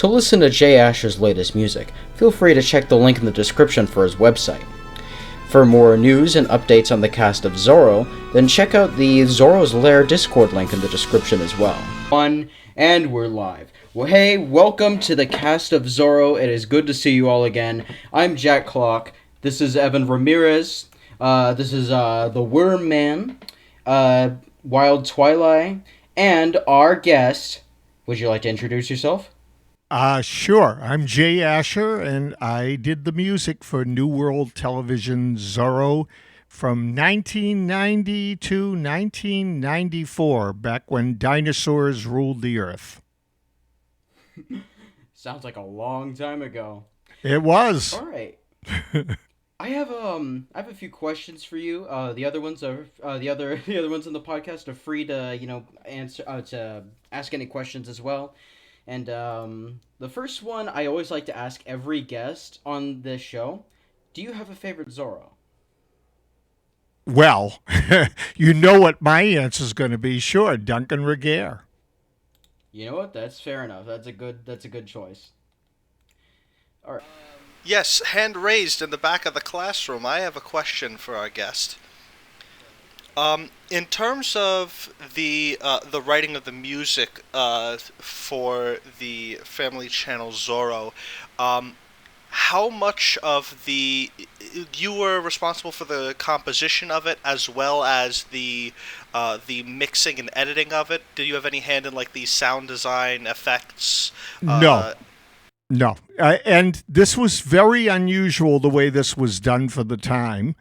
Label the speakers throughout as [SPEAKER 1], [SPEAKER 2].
[SPEAKER 1] To listen to Jay Asher's latest music, feel free to check the link in the description for his website. For more news and updates on the cast of Zorro, then check out the Zorro's Lair Discord link in the description as well. And we're live. Well, hey, welcome to the cast of Zorro. It is good to see you all again. I'm Jack Clock. This is Evan Ramirez. This is the Worm Man, Wild Twilight, and our guest. Would you like to introduce yourself?
[SPEAKER 2] Sure. I'm Jay Asher, and I did the music for New World Television Zorro from 1990 to 1994, back when dinosaurs ruled the earth.
[SPEAKER 1] Sounds like a long time ago.
[SPEAKER 2] It was.
[SPEAKER 1] All right. I have a few questions for you. The other ones are the other ones in the podcast are free to answer to ask any questions as well. And the first one I always like to ask every guest on this show: do you have a favorite Zorro?
[SPEAKER 2] Well, you know what my answer is going to be. Sure, Duncan Regehr.
[SPEAKER 1] You know what? That's fair enough. That's a good choice. All right.
[SPEAKER 3] Yes, hand raised in the back of the classroom. I have a question for our guest. In terms of the writing of the music for the Family Channel Zorro, how much of you were responsible for the composition of it as well as the mixing and editing of it? Did you have any hand in like the sound design effects?
[SPEAKER 2] No. No. And this was very unusual the way this was done for the time.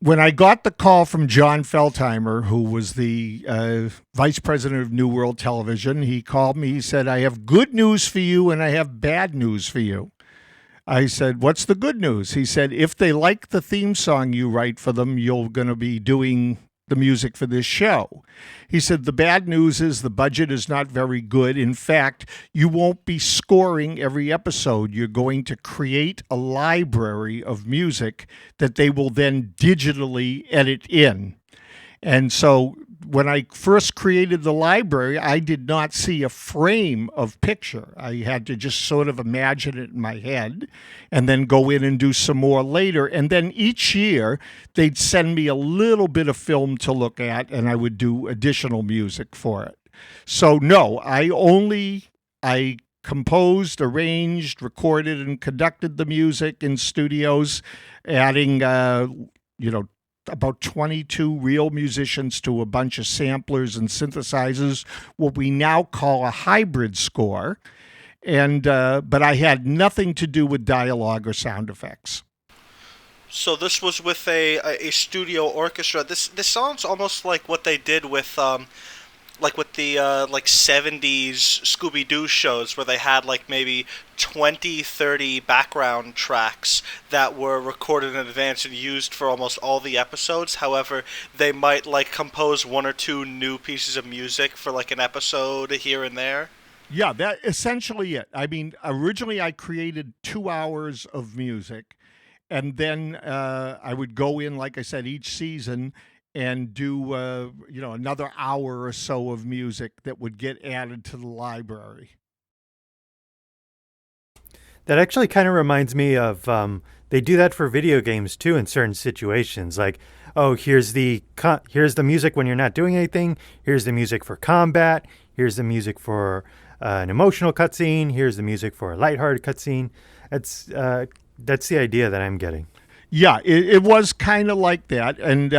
[SPEAKER 2] When I got the call from John Feldheimer, who was the vice president of New World Television, he called me. He said, I have good news for you and I have bad news for you. I said, what's the good news? He said, if they like the theme song you write for them, you're going to be doing the music for this show. He said, the bad news is the budget is not very good. In fact, you won't be scoring every episode. You're going to create a library of music that they will then digitally edit in. And so when I first created the library, I did not see a frame of picture. I had to just sort of imagine it in my head and then go in and do some more later. And then each year they'd send me a little bit of film to look at and I would do additional music for it. So no, I composed, arranged, recorded, and conducted the music in studios, adding, about 22 real musicians to a bunch of samplers and synthesizers, what we now call a hybrid score. And but I had nothing to do with dialogue or sound effects.
[SPEAKER 3] So this was with a studio orchestra. This sounds almost like what they did with like with the 70s Scooby-Doo shows where they had like maybe 20, 30 background tracks that were recorded in advance and used for almost all the episodes. However, they might like compose one or two new pieces of music for like an episode here and there.
[SPEAKER 2] Yeah, that essentially it. I mean, originally I created 2 hours of music, and then I would go in, like I said, each season and do another hour or so of music that would get added to the library.
[SPEAKER 4] That actually kind of reminds me of they do that for video games too in certain situations. Like, oh, here's the music when you're not doing anything. Here's the music for combat. Here's the music for an emotional cutscene. Here's the music for a lighthearted cutscene. That's the idea that I'm getting.
[SPEAKER 2] Yeah, it was kind of like that. And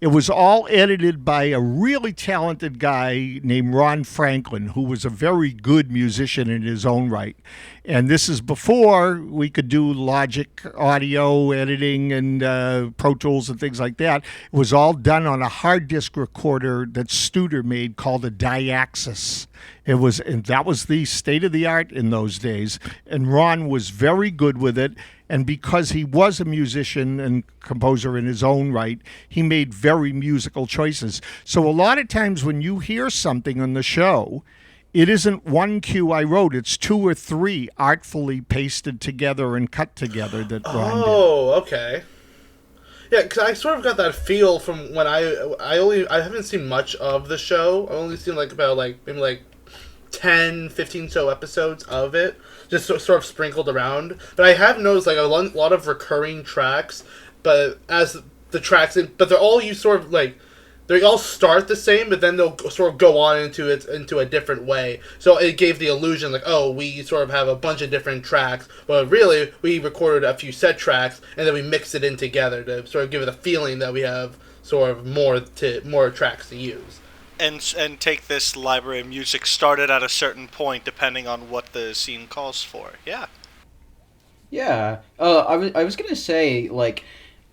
[SPEAKER 2] it was all edited by a really talented guy named Ron Franklin, who was a very good musician in his own right. And this is before we could do Logic audio editing and Pro Tools and things like that. It was all done on a hard disk recorder that Studer made called a Diaxis. And that was the state of the art in those days. And Ron was very good with it. And because he was a musician and composer in his own right, he made very musical choices. So a lot of times when you hear something on the show, it isn't one cue I wrote. It's 2 or 3 artfully pasted together and cut together that Ron did.
[SPEAKER 5] Oh, okay. Yeah, because I sort of got that feel from when I haven't seen much of the show. I've only seen maybe 10, 15 so episodes of it, just sort of sprinkled around. But I have noticed like a lot of recurring tracks, but as the tracks, but they're all you sort of like, they all start the same, but then they'll sort of go on into a different way. So it gave the illusion like, oh, we sort of have a bunch of different tracks, but really we recorded a few set tracks and then we mixed it in together to sort of give it a feeling that we have sort of more tracks to use.
[SPEAKER 3] And take this library of music started at a certain point depending on what the scene calls for. Yeah.
[SPEAKER 1] Yeah. I was gonna say, like,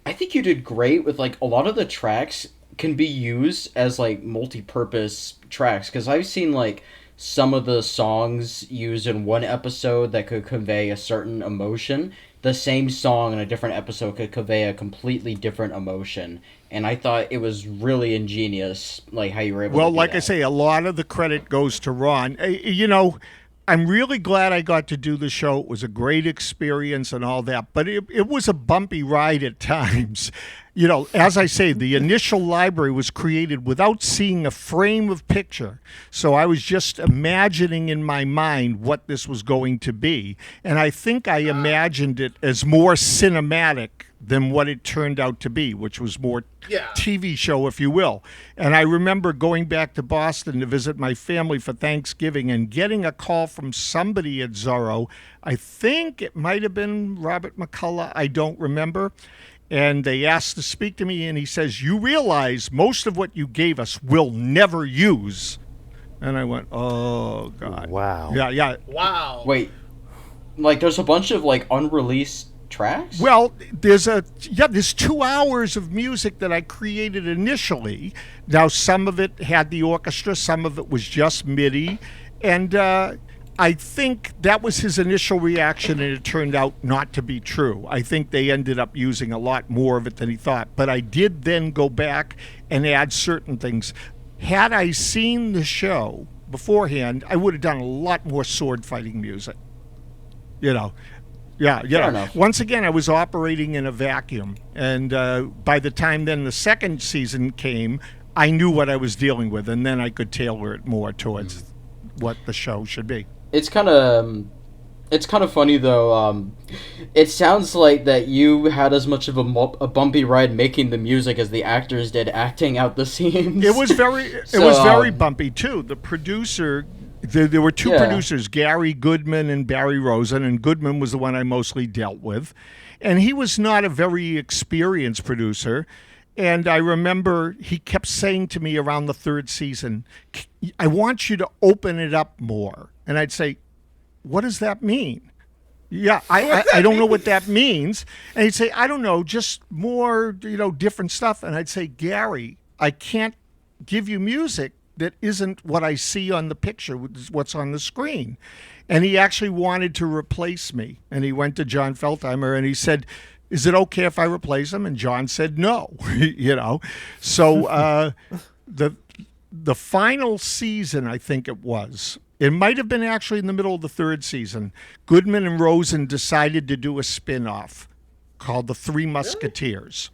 [SPEAKER 1] I think you did great with, like, a lot of the tracks can be used as, like, multi-purpose tracks, because I've seen, like, some of the songs used in one episode that could convey a certain emotion. The same song in a different episode could convey a completely different emotion. And I thought it was really ingenious, like, how you were able to do
[SPEAKER 2] Like
[SPEAKER 1] that.
[SPEAKER 2] I say, a lot of the credit goes to Ron. You know, I'm really glad I got to do the show. It was a great experience and all that, but it was a bumpy ride at times. You know, as I say, the initial library was created without seeing a frame of picture. So I was just imagining in my mind what this was going to be. And I think I imagined it as more cinematic than what it turned out to be, which was more TV show, if you will. And I remember going back to Boston to visit my family for Thanksgiving and getting a call from somebody at Zorro. I think it might have been Robert McCullough. I don't remember. And they asked to speak to me, and he says, "You realize most of what you gave us we'll never use." And I went, "Oh, God."
[SPEAKER 4] Wow.
[SPEAKER 2] Yeah.
[SPEAKER 5] Wow.
[SPEAKER 1] Wait, like, there's a bunch of, like, unreleased tracks?
[SPEAKER 2] Well, there's 2 hours of music that I created initially. Now, some of it had the orchestra, some of it was just MIDI, and I think that was his initial reaction, and it turned out not to be true. I think they ended up using a lot more of it than he thought. But I did then go back and add certain things. Had I seen the show beforehand, I would have done a lot more sword fighting music. You know. Yeah.
[SPEAKER 1] Fair enough.
[SPEAKER 2] Once again, I was operating in a vacuum. And by the time then the second season came, I knew what I was dealing with, and then I could tailor it more towards what the show should be.
[SPEAKER 1] It's kind of funny though. It sounds like that you had as much of a bumpy ride making the music as the actors did acting out the scenes.
[SPEAKER 2] It was very bumpy too. The producer, there were two producers, Gary Goodman and Barry Rosen, and Goodman was the one I mostly dealt with, and he was not a very experienced producer. And I remember he kept saying to me around the third season, "I want you to open it up more." And I'd say, "What does that mean?" Yeah, I don't know what that means. And he'd say, "I don't know, just more, different stuff." And I'd say, "Gary, I can't give you music that isn't what I see on the picture, what's on the screen." And he actually wanted to replace me. And he went to John Feldheimer and he said, "Is it okay if I replace him?" And John said no. So the final season, I think it was, it might have been actually in the middle of the third season, Goodman and Rosen decided to do a spin-off called The Three Musketeers.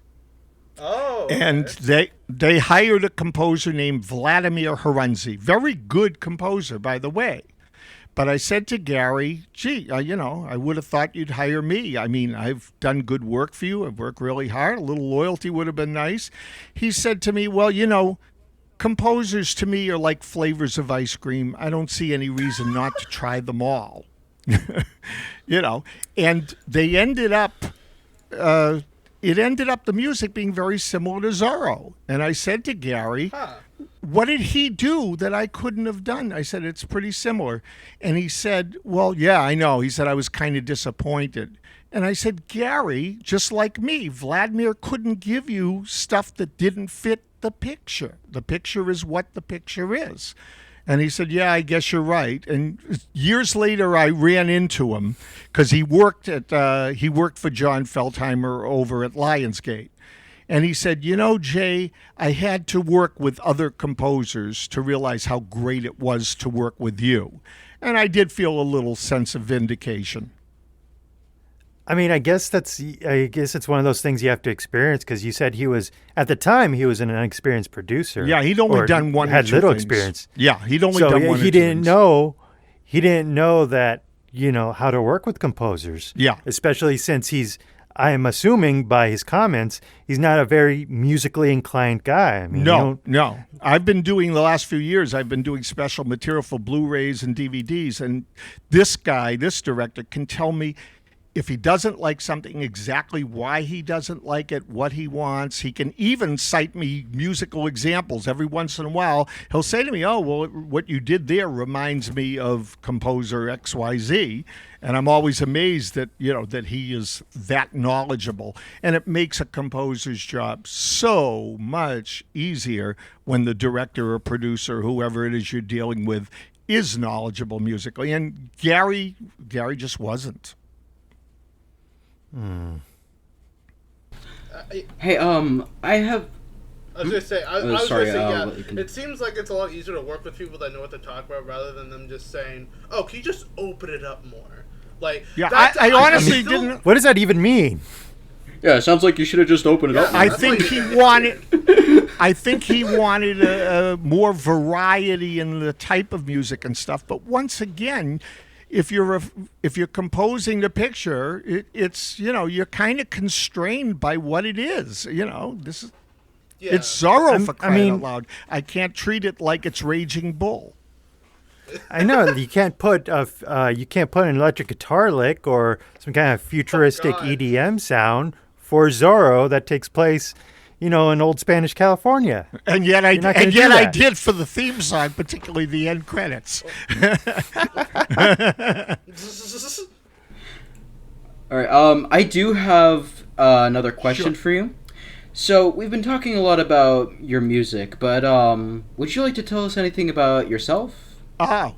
[SPEAKER 5] Oh.
[SPEAKER 2] And they hired a composer named Vladimir Horenzi. Very good composer, by the way. But I said to Gary, "Gee, I would have thought you'd hire me. I mean, I've done good work for you. I've worked really hard. A little loyalty would have been nice." He said to me, "Well, composers to me are like flavors of ice cream. I don't see any reason not to try them all." And they ended up, it ended up the music being very similar to Zorro. And I said to Gary, "What did he do that I couldn't have done?" I said, "It's pretty similar." And he said, "Well, yeah, I know." He said, "I was kind of disappointed." And I said, "Gary, just like me, Vladimir couldn't give you stuff that didn't fit the picture. The picture is what the picture is." And he said, "Yeah, I guess you're right." And years later, I ran into him because he worked for John Feldheimer over at Lionsgate. And he said, "Jay, I had to work with other composers to realize how great it was to work with you." And I did feel a little sense of vindication.
[SPEAKER 4] I mean, I guess it's one of those things you have to experience, because you said at the time he was an inexperienced producer.
[SPEAKER 2] Yeah, he'd only done one or
[SPEAKER 4] had
[SPEAKER 2] two
[SPEAKER 4] little
[SPEAKER 2] things.
[SPEAKER 4] experience.
[SPEAKER 2] Yeah, he'd only done one or two
[SPEAKER 4] he didn't
[SPEAKER 2] things.
[SPEAKER 4] know he didn't know that, how to work with composers.
[SPEAKER 2] Yeah.
[SPEAKER 4] Especially since I am assuming by his comments, he's not a very musically inclined guy. I mean,
[SPEAKER 2] No. I've been doing the last few years, I've been doing special material for Blu-rays and DVDs. And this director can tell me if he doesn't like something, exactly why he doesn't like it, what he wants. He can even cite me musical examples. Every once in a while, he'll say to me, oh, well, what you did there reminds me of composer XYZ. And I'm always amazed that, that he is that knowledgeable. And it makes a composer's job so much easier when the director or producer, whoever it is you're dealing with, is knowledgeable musically. And Gary just wasn't.
[SPEAKER 1] Hey, I have.
[SPEAKER 5] I was gonna say, I was
[SPEAKER 1] sorry,
[SPEAKER 5] gonna say, yeah. It seems like it's a lot easier to work with people that know what to talk about rather than them just saying, "Oh, can you just open it up more?" Like,
[SPEAKER 2] yeah, I honestly didn't.
[SPEAKER 4] What does that even mean?
[SPEAKER 1] Yeah, it sounds like you should have just opened it up.
[SPEAKER 2] I think he wanted a more variety in the type of music and stuff. But once again, if you're composing the picture, it's you're kind of constrained by what it is. This is it's Zorro for crying out loud. I can't treat it like it's Raging Bull.
[SPEAKER 4] I know you can't put an electric guitar lick or some kind of futuristic EDM sound for Zorro that takes place, in old Spanish California.
[SPEAKER 2] And yet I did for the theme song, particularly the end credits.
[SPEAKER 1] All right. I do have another question for you. So we've been talking a lot about your music, but would you like to tell us anything about yourself?
[SPEAKER 2] Oh.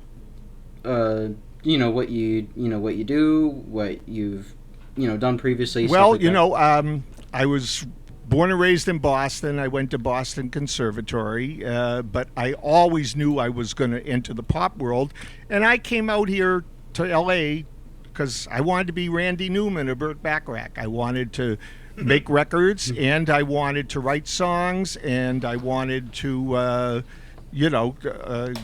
[SPEAKER 1] What you do, what you've done previously.
[SPEAKER 2] Well,
[SPEAKER 1] like
[SPEAKER 2] I was born and raised in Boston. I went to Boston Conservatory, but I always knew I was going to enter the pop world, and I came out here to L.A. because I wanted to be Randy Newman or Burt Bacharach. I wanted to make records, and I wanted to write songs, and I wanted to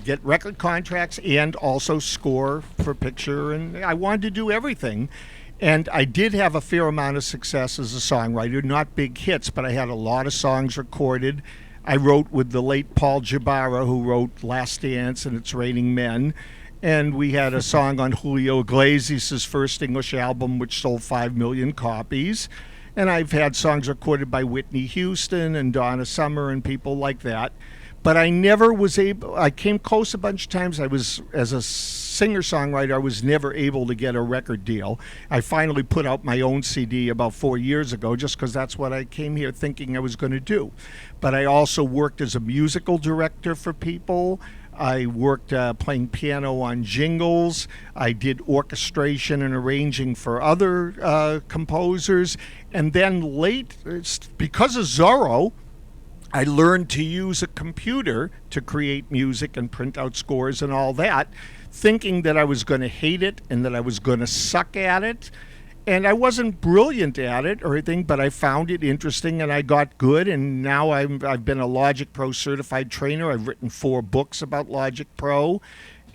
[SPEAKER 2] get record contracts and also score for picture, and I wanted to do everything. And I did have a fair amount of success as a songwriter, not big hits, but I had a lot of songs recorded. I wrote with the late Paul Jabara, who wrote Last Dance and It's Raining Men. And we had a song on Julio Iglesias' first English album, which sold 5 million copies. And I've had songs recorded by Whitney Houston and Donna Summer and people like that. But I never was able, I came close a bunch of times. As a singer-songwriter, I was never able to get a record deal. I finally put out my own CD about 4 years ago just because that's what I came here thinking I was going to do. But I also worked as a musical director for people. I worked playing piano on jingles. I did orchestration and arranging for other composers. And then because of Zorro, I learned to use a computer to create music and print out scores and all that, thinking that I was going to hate it and that I was going to suck at it. And I wasn't brilliant at it or anything, but I found it interesting and I got good. And now I've been a Logic Pro certified trainer. I've written 4 books about Logic Pro.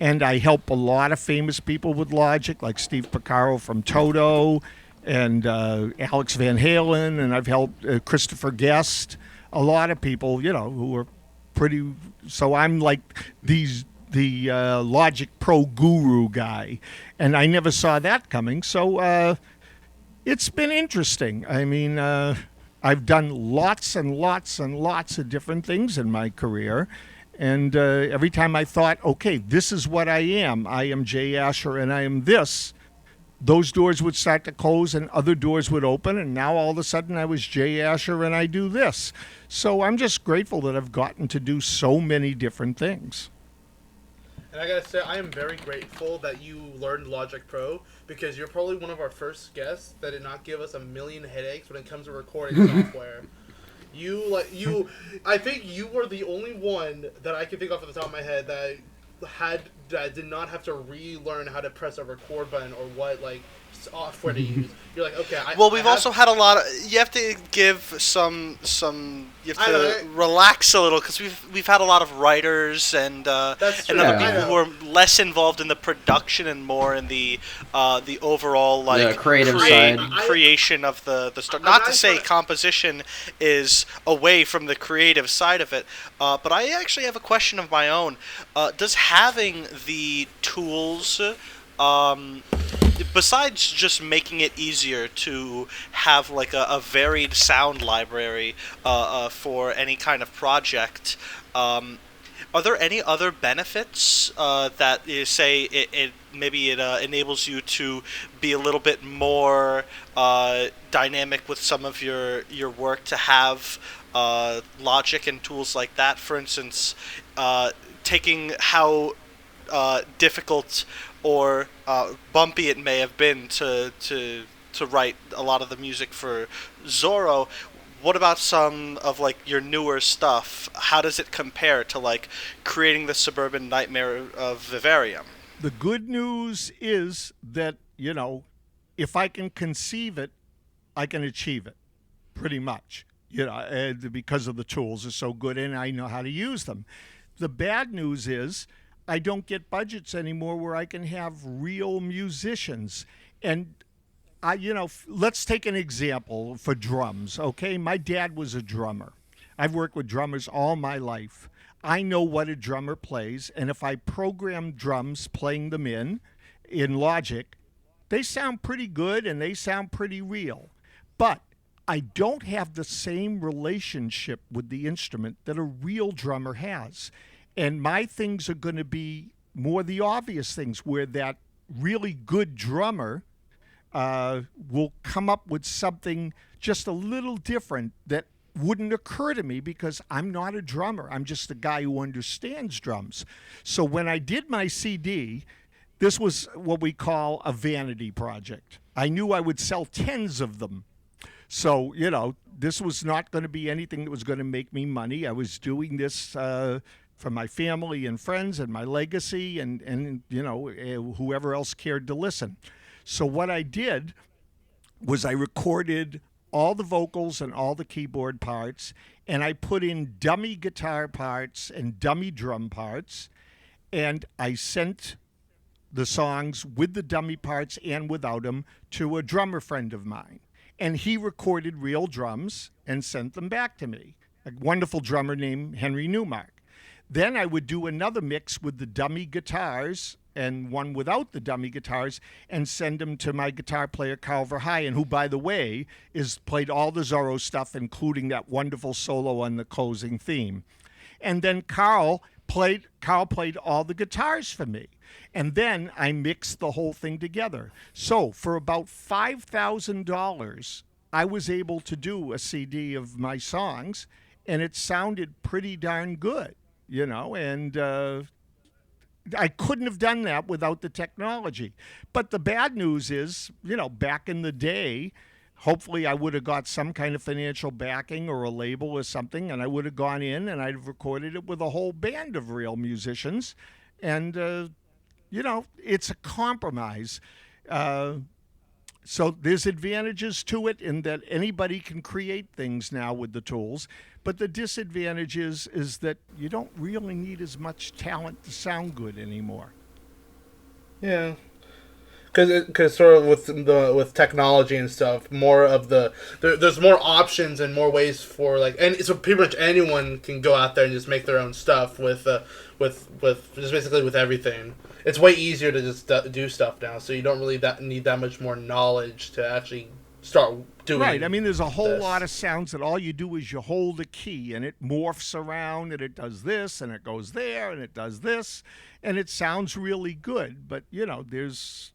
[SPEAKER 2] And I help a lot of famous people with Logic, like Steve Porcaro from Toto and Alex Van Halen. And I've helped Christopher Guest. A lot of people, who are pretty. So I'm like the Logic Pro guru guy, and I never saw that coming. So it's been interesting. I mean, I've done lots and lots and lots of different things in my career, and every time I thought, okay, this is what I am Jay Asher, and I am this. Those doors would start to close and other doors would open, and now all of a sudden I was Jay Asher and I do this. So I'm just grateful that I've gotten to do so many different things.
[SPEAKER 5] And I gotta say, I am very grateful that you learned Logic Pro, because you're probably one of our first guests that did not give us a million headaches when it comes to recording software. I think you were the only one that I can think of at the top of my head that had did not have to relearn how to press a record button or what like software to use. You're like, okay,
[SPEAKER 3] Well, we've also had a lot of. You have to give some. You have to relax a little because we've had a lot of writers and
[SPEAKER 5] That's
[SPEAKER 3] and
[SPEAKER 5] true.
[SPEAKER 3] other
[SPEAKER 1] Yeah.
[SPEAKER 3] people who are less involved in the production and more in the overall like
[SPEAKER 1] creative side.
[SPEAKER 3] creation of the story.
[SPEAKER 5] I'm
[SPEAKER 3] Not to
[SPEAKER 5] not
[SPEAKER 3] say
[SPEAKER 5] trying-
[SPEAKER 3] composition is away from the creative side of it, but I actually have a question of my own. Does having the tools besides just making it easier to have like a varied sound library for any kind of project, are there any other benefits that you say it maybe it enables you to be a little bit more dynamic with some of your work to have logic and tools like that? For instance, taking how difficult or bumpy it may have been to write a lot of the music for Zorro. What about some of like your newer stuff? How does it compare to like creating the Suburban Nightmare of Vivarium?
[SPEAKER 2] The good news is that, if I can conceive it, I can achieve it, pretty much. Because of the tools are so good and I know how to use them. The bad news is I don't get budgets anymore where I can have real musicians. And let's take an example for drums, okay? My dad was a drummer. I've worked with drummers all my life. I know what a drummer plays, and if I program drums, playing them in Logic, they sound pretty good and they sound pretty real. But I don't have the same relationship with the instrument that a real drummer has. And my things are going to be more the obvious things, where that really good drummer will come up with something just a little different that wouldn't occur to me because I'm not a drummer. I'm just a guy who understands drums. So when I did my CD, this was what we call a vanity project. I knew I would sell tens of them. So, this was not going to be anything that was going to make me money. I was doing this for my family and friends and my legacy and whoever else cared to listen. So what I did was I recorded all the vocals and all the keyboard parts, and I put in dummy guitar parts and dummy drum parts, and I sent the songs with the dummy parts and without them to a drummer friend of mine. And he recorded real drums and sent them back to me. A wonderful drummer named Henry Newmark. Then I would do another mix with the dummy guitars and one without the dummy guitars and send them to my guitar player, Carl Verheyen, who, by the way, played all the Zorro stuff, including that wonderful solo on the closing theme. And then Carl played all the guitars for me. And then I mixed the whole thing together. So for about $5,000, I was able to do a CD of my songs, and it sounded pretty darn good, and I couldn't have done that without the technology. But the bad news is, back in the day, hopefully I would have got some kind of financial backing or a label or something, and I would have gone in and I'd have recorded it with a whole band of real musicians. And, it's a compromise. So there's advantages to it in that anybody can create things now with the tools. But the disadvantage is that you don't really need as much talent to sound good anymore.
[SPEAKER 5] Yeah, because sort of with technology and stuff, more of there's more options and more ways for and so pretty much anyone can go out there and just make their own stuff with just basically with everything. It's way easier to just do stuff now, so you don't really need that much more knowledge to actually start doing.
[SPEAKER 2] Right. I mean, there's a whole
[SPEAKER 5] this.
[SPEAKER 2] lot of sounds that all you do is you hold a key and it morphs around and it does this and it goes there and it does this and it sounds really good. But, there's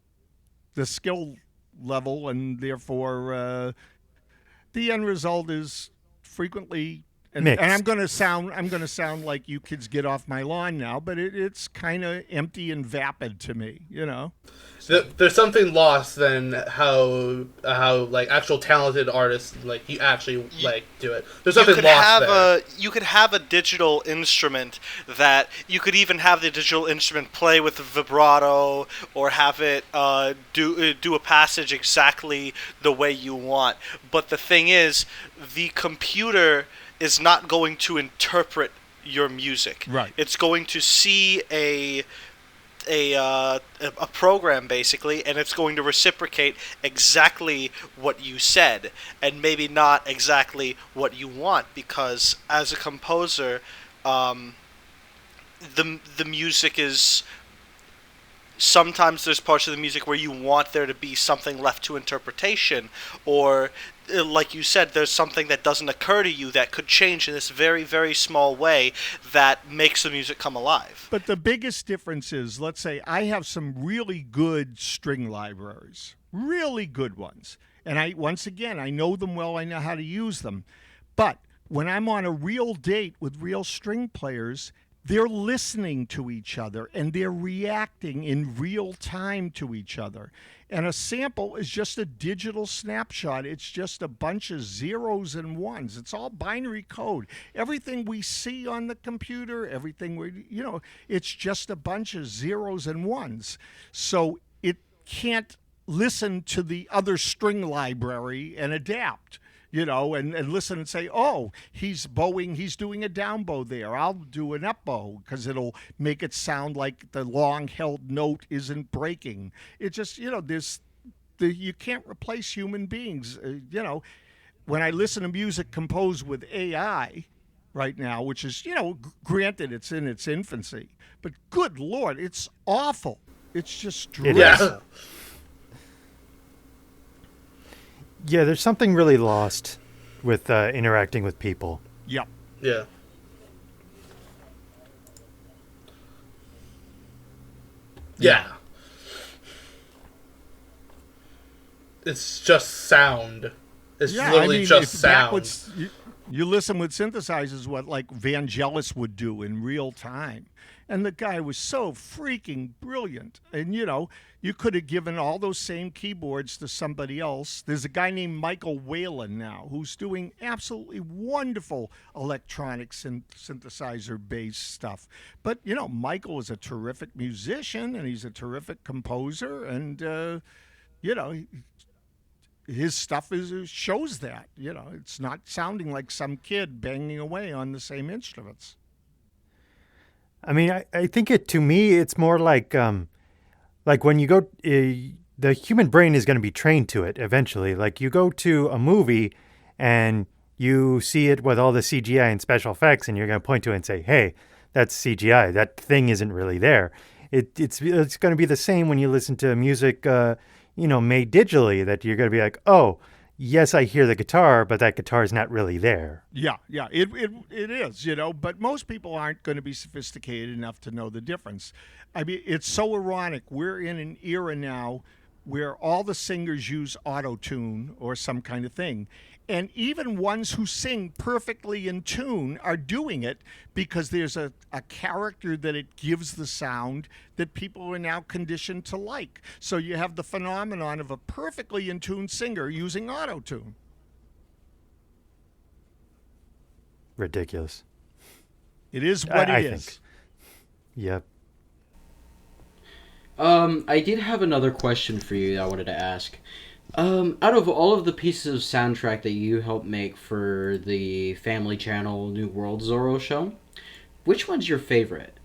[SPEAKER 2] the skill level, and therefore the end result is frequently And
[SPEAKER 4] Mixed.
[SPEAKER 2] I'm going to sound like you kids get off my lawn now, but it's kind of empty and vapid to me, you know.
[SPEAKER 5] There's something lost than how like actual talented artists like you actually like do it. There's something lost there.
[SPEAKER 3] You could have a digital instrument that you could even have the digital instrument play with vibrato, or have it do a passage exactly the way you want. But the thing is, the computer is not going to interpret your music.
[SPEAKER 2] Right.
[SPEAKER 3] It's going to see a program basically, and it's going to reciprocate exactly what you said, and maybe not exactly what you want, because as a composer, the music is, sometimes there's parts of the music where you want there to be something left to interpretation, or like you said, there's something that doesn't occur to you that could change in this very, very small way that makes the music come alive.
[SPEAKER 2] But the biggest difference is, let's say I have some really good string libraries, really good ones. And I know them well, I know how to use them. But when I'm on a real date with real string players, they're listening to each other and they're reacting in real time to each other. And a sample is just a digital snapshot. It's just a bunch of zeros and ones. It's all binary code. Everything we see on the computer, it's just a bunch of zeros and ones. So it can't listen to the other string library and adapt. And listen and say, oh, he's doing a down bow there. I'll do an up bow because it'll make it sound like the long held note isn't breaking. It just, you can't replace human beings. When I listen to music composed with AI right now, which is, granted it's in its infancy, but good Lord, it's awful. It's just dreadful.
[SPEAKER 5] Yeah.
[SPEAKER 4] Yeah, there's something really lost with interacting with people.
[SPEAKER 2] Yep.
[SPEAKER 5] Yeah. Yeah. It's just sound. It's literally just sound.
[SPEAKER 2] You listen with synthesizers, what like Vangelis would do in real time. And the guy was so freaking brilliant. And, you could have given all those same keyboards to somebody else. There's a guy named Michael Whalen now who's doing absolutely wonderful electronic synthesizer-based stuff. But, Michael is a terrific musician, and he's a terrific composer. And, his stuff shows that. It's not sounding like some kid banging away on the same instruments.
[SPEAKER 4] I mean, I think to me, it's more like when you go, the human brain is going to be trained to it eventually. Like you go to a movie and you see it with all the CGI and special effects, and you're going to point to it and say, hey, that's CGI. That thing isn't really there. It's going to be the same when you listen to music, made digitally, that you're going to be like, oh, yes, I hear the guitar, but that guitar is not really there.
[SPEAKER 2] Yeah, it is, but most people aren't going to be sophisticated enough to know the difference. I mean, it's so ironic. We're in an era now where all the singers use auto-tune or some kind of thing. And even ones who sing perfectly in tune are doing it because there's a character that it gives the sound that people are now conditioned to like. So you have the phenomenon of a perfectly in tune singer using auto-tune.
[SPEAKER 4] Ridiculous.
[SPEAKER 2] It is what it is.
[SPEAKER 4] Think. Yep.
[SPEAKER 1] I did have another question for you that I wanted to ask. Out of all of the pieces of soundtrack that you helped make for the Family Channel New World Zorro show, which one's your favorite?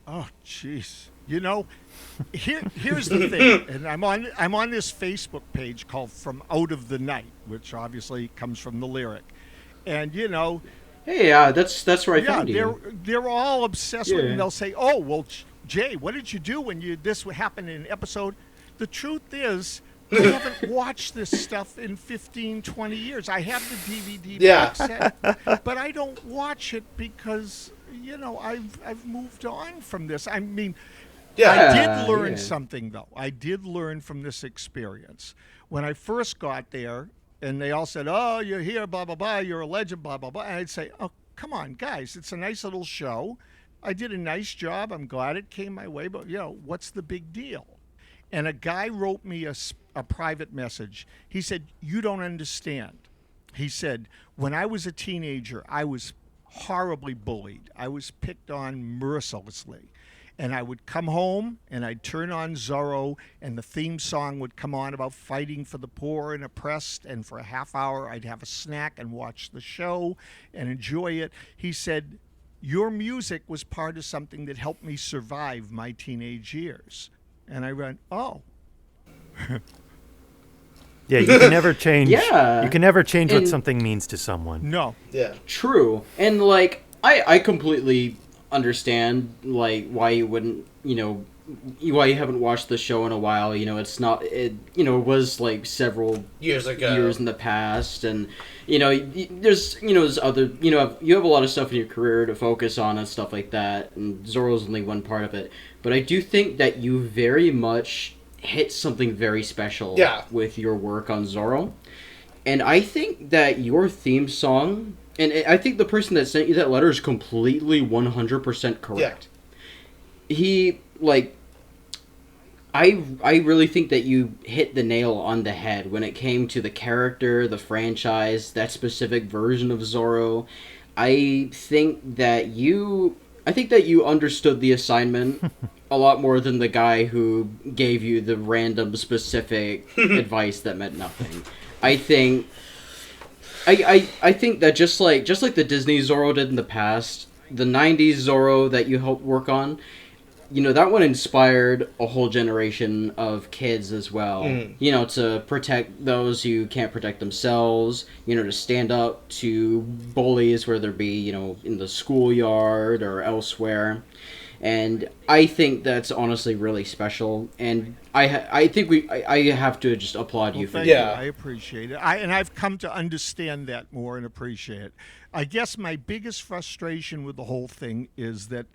[SPEAKER 2] Oh, jeez. Here's the thing, and I'm on this Facebook page called From Out of the Night, which obviously comes from the lyric, and
[SPEAKER 1] hey, that's where I found you.
[SPEAKER 2] They're all obsessed with it, and they'll say, oh, well, Jay, what did you do when this happened in an episode? The truth is, I haven't watched this stuff in 15, 20 years. I have the DVD box set, but I don't watch it because, I've moved on from this. I mean, I did learn something, though. I did learn from this experience. When I first got there, And they all said, "Oh, you're here, blah blah blah. You're a legend, blah blah blah." And I'd say, "Oh, come on, guys. It's a nice little show. I did a nice job. I'm glad it came my way, but what's the big deal?" And a guy wrote me a private message. He said, "You don't understand." He said, "When I was a teenager, I was horribly bullied. I was picked on mercilessly. And I would come home and I'd turn on Zorro, and the theme song would come on about fighting for the poor and oppressed. And for a half hour, I'd have a snack and watch the show and enjoy it." He said, "Your music was part of something that helped me survive my teenage years." And I went, "Oh."
[SPEAKER 4] Yeah, you can never change.
[SPEAKER 1] Yeah.
[SPEAKER 4] You can never change what
[SPEAKER 1] And-
[SPEAKER 4] something means to someone.
[SPEAKER 2] No.
[SPEAKER 5] Yeah.
[SPEAKER 1] True. And, like, I completely understand, like, why you wouldn't, why you haven't watched the show in a while. It's not, it was, like, several
[SPEAKER 5] Years ago.
[SPEAKER 1] years in the past. And, there's other, you have a lot of stuff in your career to focus on and stuff like that. And Zorro's only one part of it. But I do think that you very much hit something very special with your work on Zorro. And I think that your theme song, and I think the person that sent you that letter is completely 100% correct. He, like, I really think that you hit the nail on the head when it came to the character, the franchise, that specific version of Zorro. I think that you understood the assignment a lot more than the guy who gave you the random specific advice that meant nothing. I think that just like the Disney Zorro did in the past, the 90s Zorro that you helped work on, that one inspired a whole generation of kids as well. To protect those who can't protect themselves, to stand up to bullies, whether it be, in the schoolyard or elsewhere. And I think that's honestly really special, and I think I have to just applaud you for
[SPEAKER 2] Thank
[SPEAKER 1] that.
[SPEAKER 2] you. I appreciate it. And I've come to understand that more and appreciate it. I guess my biggest frustration with the whole thing is that,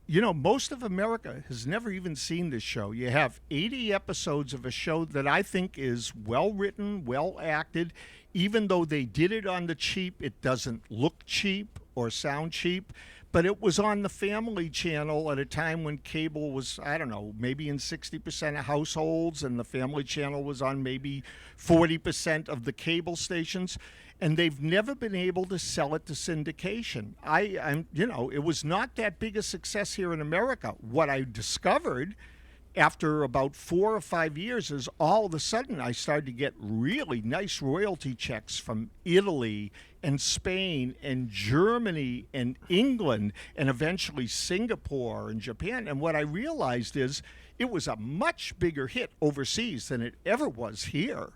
[SPEAKER 2] most of America has never even seen this show. You have 80 episodes of a show that I think is well written, well acted. Even though they did it on the cheap, it doesn't look cheap or sound cheap. But it was on the Family Channel at a time when cable was, I don't know, maybe in 60% of households, and the Family Channel was on maybe 40% of the cable stations. And they've never been able to sell it to syndication. It was not that big a success here in America. What I discovered after about 4 or 5 years is all of a sudden I started to get really nice royalty checks from Italy and Spain and Germany and England and eventually Singapore and Japan. And what I realized is it was a much bigger hit overseas than it ever was here.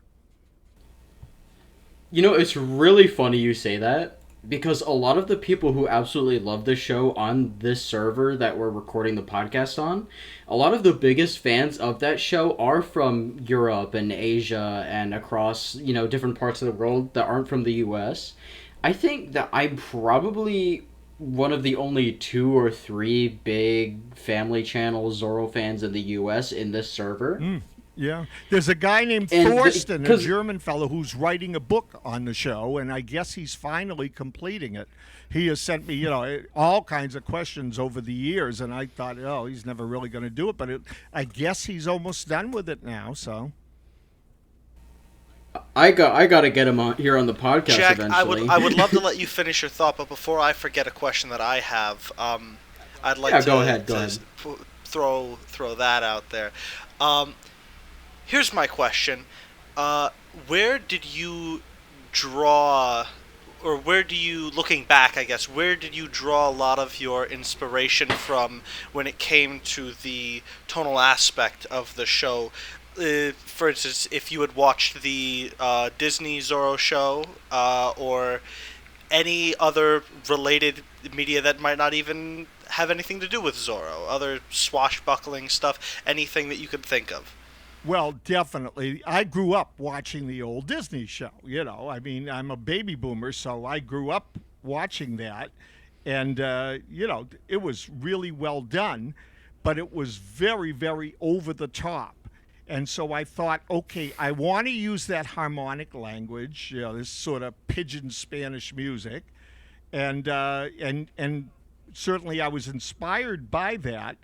[SPEAKER 1] It's really funny you say that, because a lot of the people who absolutely love the show on this server that we're recording the podcast on, a lot of the biggest fans of that show are from Europe and Asia and across, different parts of the world that aren't from the US. I think that I'm probably one of the only 2 or 3 big Family Channel Zorro fans in the US in this server.
[SPEAKER 2] Yeah. There's a guy named Thorsten, a German fellow, who's writing a book on the show, and I guess he's finally completing it. He has sent me, all kinds of questions over the years, and I thought, he's never really going to do it, but I guess he's almost done with it now, so.
[SPEAKER 1] I got to get him on here on the podcast
[SPEAKER 3] Jack,
[SPEAKER 1] eventually.
[SPEAKER 3] I would love to let you finish your thought, but before I forget a question that I have, I'd like to
[SPEAKER 1] go ahead.
[SPEAKER 3] throw that out there. Here's my question. Where did you draw, or looking back, I guess, where did you draw a lot of your inspiration from when it came to the tonal aspect of the show? For instance, if you had watched the Disney Zorro show, or any other related media that might not even have anything to do with Zorro, other swashbuckling stuff, anything that you could think of.
[SPEAKER 2] Well, definitely. I grew up watching the old Disney show, I'm a baby boomer, so I grew up watching that. And, it was really well done, but it was very, very over the top. And so I thought, okay, I want to use that harmonic language, this sort of pidgin Spanish music, and certainly I was inspired by that,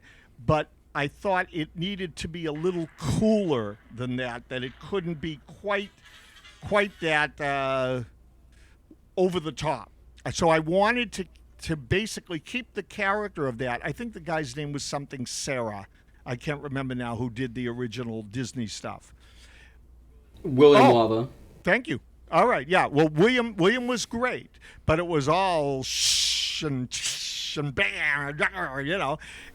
[SPEAKER 2] but I thought it needed to be a little cooler than that. That it couldn't be quite that over the top. So I wanted to basically keep the character of that. I think the guy's name was something Sarah. I can't remember now who did the original Disney stuff.
[SPEAKER 1] William Lava.
[SPEAKER 2] Thank you. All right, yeah. Well, William was great, but it was all shh and bam,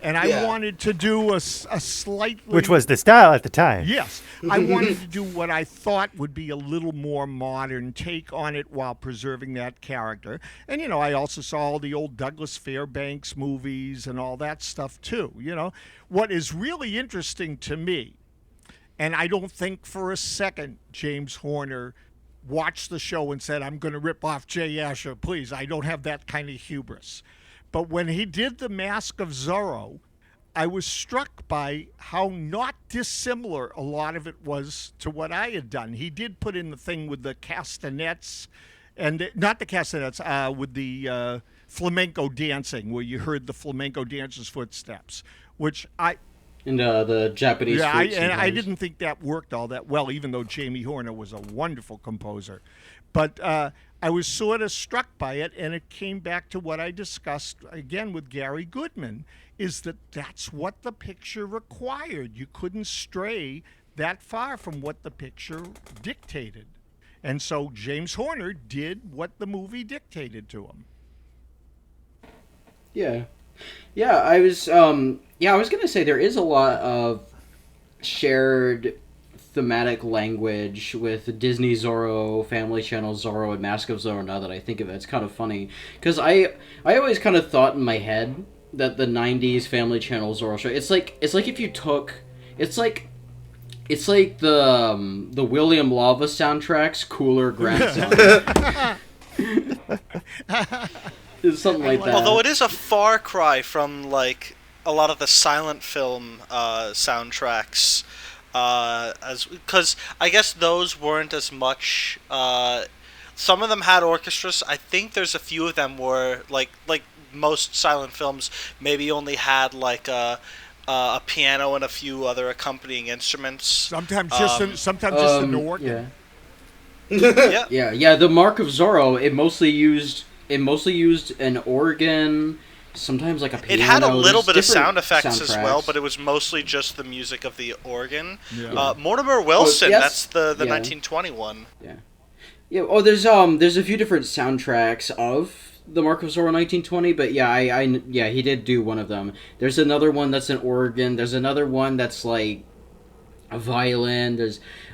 [SPEAKER 2] And I wanted to do a slightly,
[SPEAKER 4] which was the style at the time.
[SPEAKER 2] Yes, I wanted to do what I thought would be a little more modern take on it while preserving that character. And I also saw all the old Douglas Fairbanks movies and all that stuff too. What is really interesting to me, and I don't think for a second James Horner watched the show and said, I'm going to rip off Jay Asher, please. I don't have that kind of hubris. But when he did The Mask of Zorro, I was struck by how not dissimilar a lot of it was to what I had done. He did put in the thing with the castanets, and not the castanets, with the flamenco dancing, where you heard the flamenco dancers' footsteps, which
[SPEAKER 1] And the Japanese flute
[SPEAKER 2] I didn't think that worked all that well, even though Jamie Horner was a wonderful composer. But I was sort of struck by it, and it came back to what I discussed again with Gary Goodman, is that's what the picture required. You couldn't stray that far from what the picture dictated. And so James Horner did what the movie dictated to him.
[SPEAKER 1] Yeah. Yeah, I was going to say there is a lot of shared thematic language with Disney Zorro, Family Channel Zorro, and Mask of Zorro. Now that I think of it, it's kind of funny because I always kind of thought in my head that the '90s Family Channel Zorro show, it's like if you took it's like the William Lava soundtrack's cooler grandson. It's something like that.
[SPEAKER 3] Although it is a far cry from like a lot of the silent film soundtracks. Because I guess those weren't as much. Some of them had orchestras. I think there's a few of them where like most silent films maybe only had like a piano and a few other accompanying instruments.
[SPEAKER 2] Sometimes just an organ.
[SPEAKER 1] Yeah. The Mark of Zorro, it mostly used an organ. Sometimes like a piano.
[SPEAKER 3] It had a little bit of sound effects as well, but it was mostly just the music of the organ. Yeah. Mortimer Wilson, that's the 1920 one.
[SPEAKER 1] Yeah. Yeah. Oh, there's a few different soundtracks of the Mark of Zorro 1920, but he did do one of them. There's another one that's an organ. There's another one that's like a violin.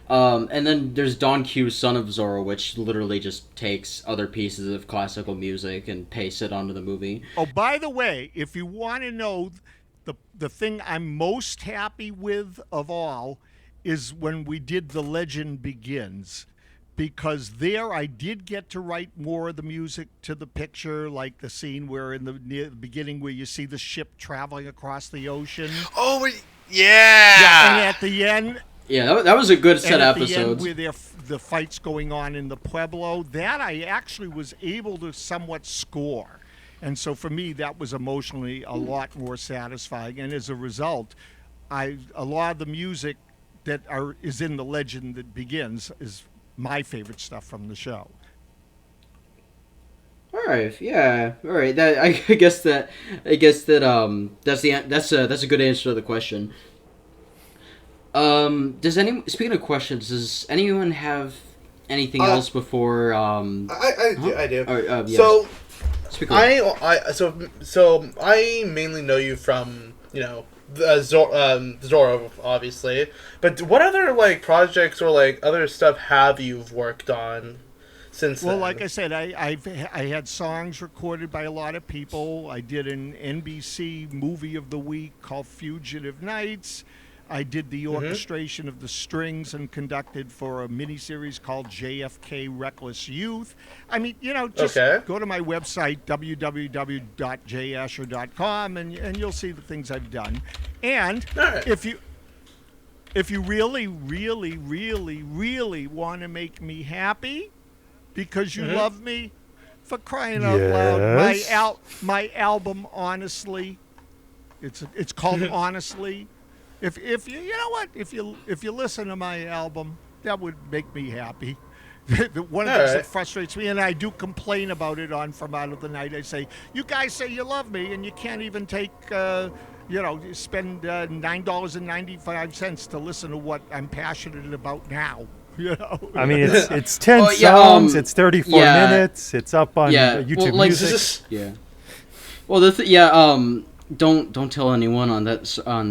[SPEAKER 1] And then there's Don Q's Son of Zorro, which literally just takes other pieces of classical music and pastes it onto the movie.
[SPEAKER 2] Oh, by the way, if you want to know the thing I'm most happy with of all is when we did The Legend Begins. Because there I did get to write more of the music to the picture, like the scene where near the beginning where you see the ship traveling across the ocean.
[SPEAKER 3] Oh, yeah!
[SPEAKER 2] And at the end...
[SPEAKER 1] Yeah, that was a good set of episodes.
[SPEAKER 2] And at the end where the fight's going on in the Pueblo, that I actually was able to somewhat score. And so for me, that was emotionally a lot more satisfying. And as a result, a lot of the music that is in The Legend That Begins is my favorite stuff from the show.
[SPEAKER 1] All right, yeah, all right. That I guess that that's a good answer to the question. Speaking of questions, does anyone have anything else before?
[SPEAKER 5] I do.
[SPEAKER 1] Yes.
[SPEAKER 5] So,
[SPEAKER 1] Speak
[SPEAKER 5] I mainly know you from Zorro, obviously. But what other like projects or like other stuff have you worked on since then?
[SPEAKER 2] Well, like I said, I had songs recorded by a lot of people. I did an NBC movie of the week called Fugitive Nights. I did the orchestration of the strings and conducted for a miniseries called JFK Reckless Youth. I mean, just go to my website, www.jasher.com, and you'll see the things I've done. And if if you really, really, really, really want to make me happy because you love me, for crying out loud,
[SPEAKER 4] Yes.
[SPEAKER 2] my album, Honestly, it's called Honestly. If you know what, if you listen to my album, that would make me happy. One of the things that frustrates me, and I do complain about it on From Out of the Night. I say, you guys say you love me, and you can't even take, spend $9.95 to listen to what I'm passionate about now.
[SPEAKER 4] I mean, it's 10
[SPEAKER 1] Well, yeah,
[SPEAKER 4] songs, it's 34
[SPEAKER 1] yeah.
[SPEAKER 4] minutes, it's up on YouTube Music.
[SPEAKER 1] Yeah. Well, don't tell anyone on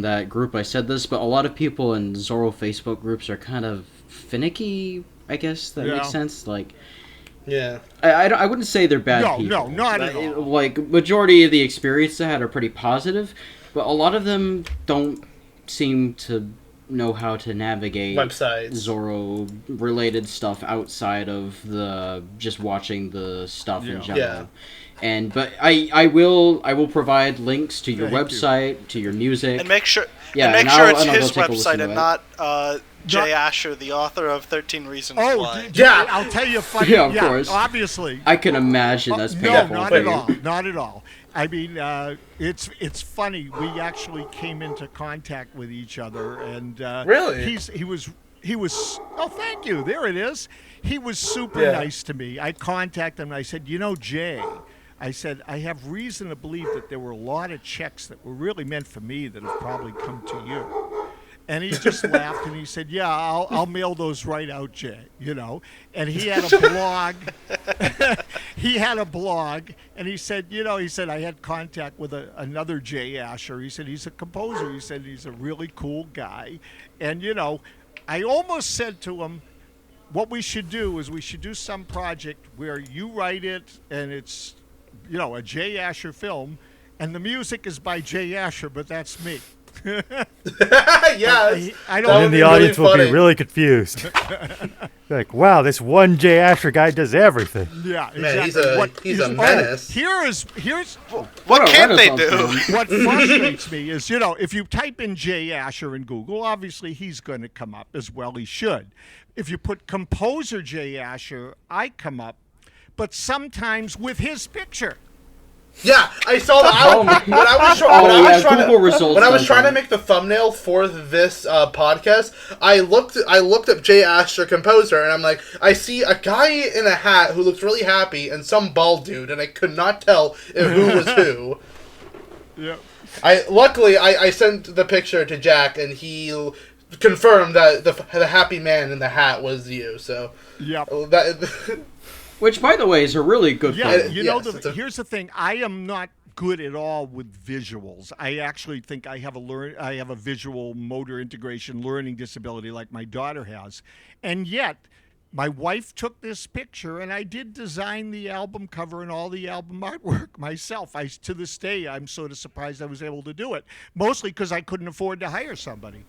[SPEAKER 1] that group I said this, but a lot of people in Zorro Facebook groups are kind of finicky. I guess that makes sense. Like,
[SPEAKER 5] Yeah.
[SPEAKER 1] I wouldn't say they're bad people.
[SPEAKER 2] No, not at all.
[SPEAKER 1] Like, majority of the experience they had are pretty positive, but a lot of them don't seem to know how to navigate
[SPEAKER 5] Websites.
[SPEAKER 1] Zorro related stuff outside of the just watching the stuff in general.
[SPEAKER 5] Yeah.
[SPEAKER 1] But I will provide links to your
[SPEAKER 2] Thank you.
[SPEAKER 1] website, to your music.
[SPEAKER 3] And make sure
[SPEAKER 1] Yeah,
[SPEAKER 3] it's
[SPEAKER 1] I'll
[SPEAKER 3] his
[SPEAKER 1] go take a listen
[SPEAKER 3] website
[SPEAKER 1] to
[SPEAKER 3] and
[SPEAKER 1] it.
[SPEAKER 3] not Jay Asher, the author of 13 Reasons
[SPEAKER 2] Oh,
[SPEAKER 3] Why.
[SPEAKER 5] Yeah.
[SPEAKER 2] I'll tell you funny.
[SPEAKER 1] Yeah, of course.
[SPEAKER 2] Obviously.
[SPEAKER 1] I can imagine that's painful.
[SPEAKER 2] No, not
[SPEAKER 1] for
[SPEAKER 2] at
[SPEAKER 1] you.
[SPEAKER 2] all. Not at all. I mean, it's funny. We actually came into contact with each other, and
[SPEAKER 5] Really?
[SPEAKER 2] he was. Oh, thank you. There it is. He was super
[SPEAKER 5] Yeah.
[SPEAKER 2] nice to me. I contacted him. And I said, Jay. I said, I have reason to believe that there were a lot of checks that were really meant for me that have probably come to you. And he just laughed and he said, "Yeah, I'll mail those right out, Jay." And he had a blog. He had a blog, and he said, I had contact with another Jay Asher. He said he's a composer. He said he's a really cool guy, and I almost said to him, what we should do is we should do some project where you write it and it's, a Jay Asher film, and the music is by Jay Asher, but that's me.
[SPEAKER 5] Yeah.
[SPEAKER 2] I
[SPEAKER 4] And
[SPEAKER 2] don't.
[SPEAKER 4] then the
[SPEAKER 5] be
[SPEAKER 4] audience
[SPEAKER 5] really
[SPEAKER 4] will be
[SPEAKER 5] funny.
[SPEAKER 4] really confused. Like, wow, this one Jay Asher guy does everything.
[SPEAKER 2] Yeah,
[SPEAKER 5] Man,
[SPEAKER 2] exactly.
[SPEAKER 5] he's a menace.
[SPEAKER 2] Here's
[SPEAKER 3] What can't they
[SPEAKER 1] Renaissance
[SPEAKER 3] do?
[SPEAKER 1] man.
[SPEAKER 2] what frustrates me is, if you type in Jay Asher in Google, obviously he's going to come up as well. He should. If you put composer Jay Asher, I come up, but sometimes with his picture.
[SPEAKER 5] Yeah, I saw that.
[SPEAKER 1] Oh, man.
[SPEAKER 5] When I was,
[SPEAKER 1] Google results
[SPEAKER 5] when I was
[SPEAKER 1] does
[SPEAKER 5] trying to
[SPEAKER 1] that.
[SPEAKER 5] make the thumbnail for this podcast, I looked up Jay Asher composer, and I'm like, I see a guy in a hat who looks really happy, and some bald dude, and I could not tell who was who.
[SPEAKER 2] Yeah.
[SPEAKER 5] Luckily I sent the picture to Jack, and he confirmed that the happy man in the hat was you. So
[SPEAKER 2] Yep.
[SPEAKER 5] that.
[SPEAKER 1] Which, by the way, is a really good
[SPEAKER 2] Yeah,
[SPEAKER 1] photo.
[SPEAKER 5] Yes,
[SPEAKER 2] here's the thing. I am not good at all with visuals. I actually think I have a visual motor integration learning disability like my daughter has. And yet, my wife took this picture, and I did design the album cover and all the album artwork myself. To this day, I'm sort of surprised I was able to do it, mostly because I couldn't afford to hire somebody.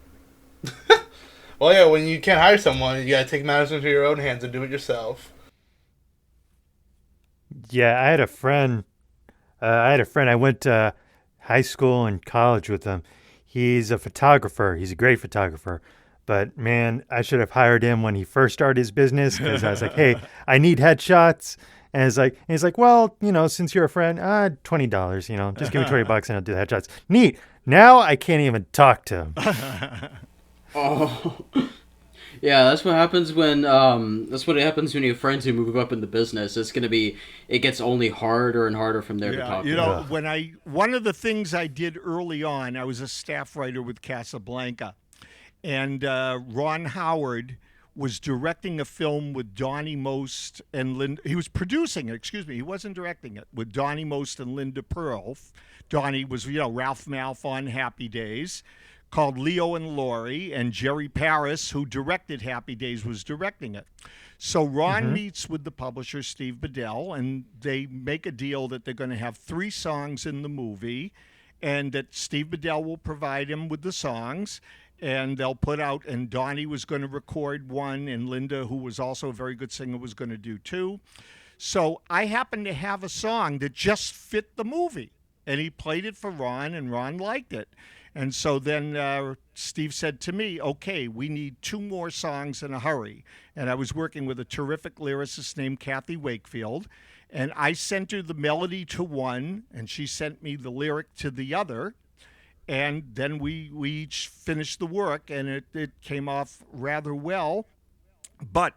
[SPEAKER 5] Well, yeah, when you can't hire someone, you gotta take matters into your own hands and do it yourself.
[SPEAKER 4] Yeah, I had a friend. I went to high school and college with him. He's a photographer. He's a great photographer. But man, I should have hired him when he first started his business, because I was like, "Hey, I need headshots." And he's like, "Well, since you're a friend, $20. Just give me $20 and I'll do the headshots." Neat. Now I can't even talk to him.
[SPEAKER 1] Oh, yeah. That's what happens when you have friends who move up in the business. It gets only harder and harder from there to talk. to.
[SPEAKER 2] One of the things I did early on, I was a staff writer with Casablanca, and Ron Howard was directing a film with Donnie Most and Linda. He was producing it. Excuse me, he wasn't directing it, with Donnie Most and Linda Pearl. Donnie was, Ralph Malph on Happy Days, called Leo and Laurie, and Jerry Paris, who directed Happy Days, was directing it. So Ron meets with the publisher, Steve Bedell, and they make a deal that they're going to have 3 songs in the movie, and that Steve Bedell will provide him with the songs, and they'll put out, and Donnie was going to record 1, and Linda, who was also a very good singer, was going to do 2. So I happened to have a song that just fit the movie, and he played it for Ron, and Ron liked it. And so then Steve said to me, okay, we need 2 more songs in a hurry. And I was working with a terrific lyricist named Kathy Wakefield. And I sent her the melody to one, and she sent me the lyric to the other. And then we each finished the work, and it came off rather well. But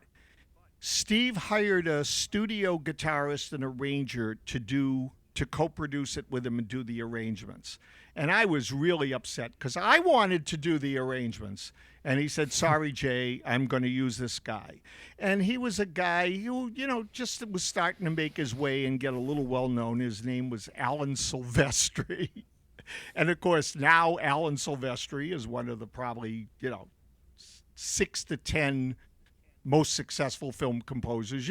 [SPEAKER 2] Steve hired a studio guitarist and arranger to co-produce it with him and do the arrangements. And I was really upset because I wanted to do the arrangements. And he said, sorry, Jay, I'm going to use this guy. And he was a guy who, just was starting to make his way and get a little well-known. His name was Alan Silvestri. And, of course, now Alan Silvestri is one of the probably, 6 to 10 most successful film composers,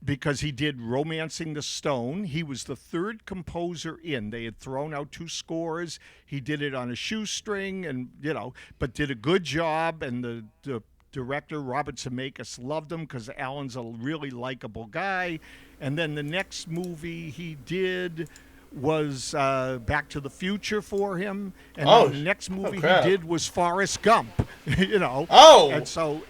[SPEAKER 2] because he did Romancing the Stone. He was the 3rd composer in. They had thrown out 2 scores. He did it on a shoestring and, but did a good job. And the director, Robert Zemeckis, loved him because Alan's a really likable guy. And then the next movie he did was Back to the Future for him. And then the next movie he did was Forrest Gump,
[SPEAKER 5] Oh!
[SPEAKER 2] And so...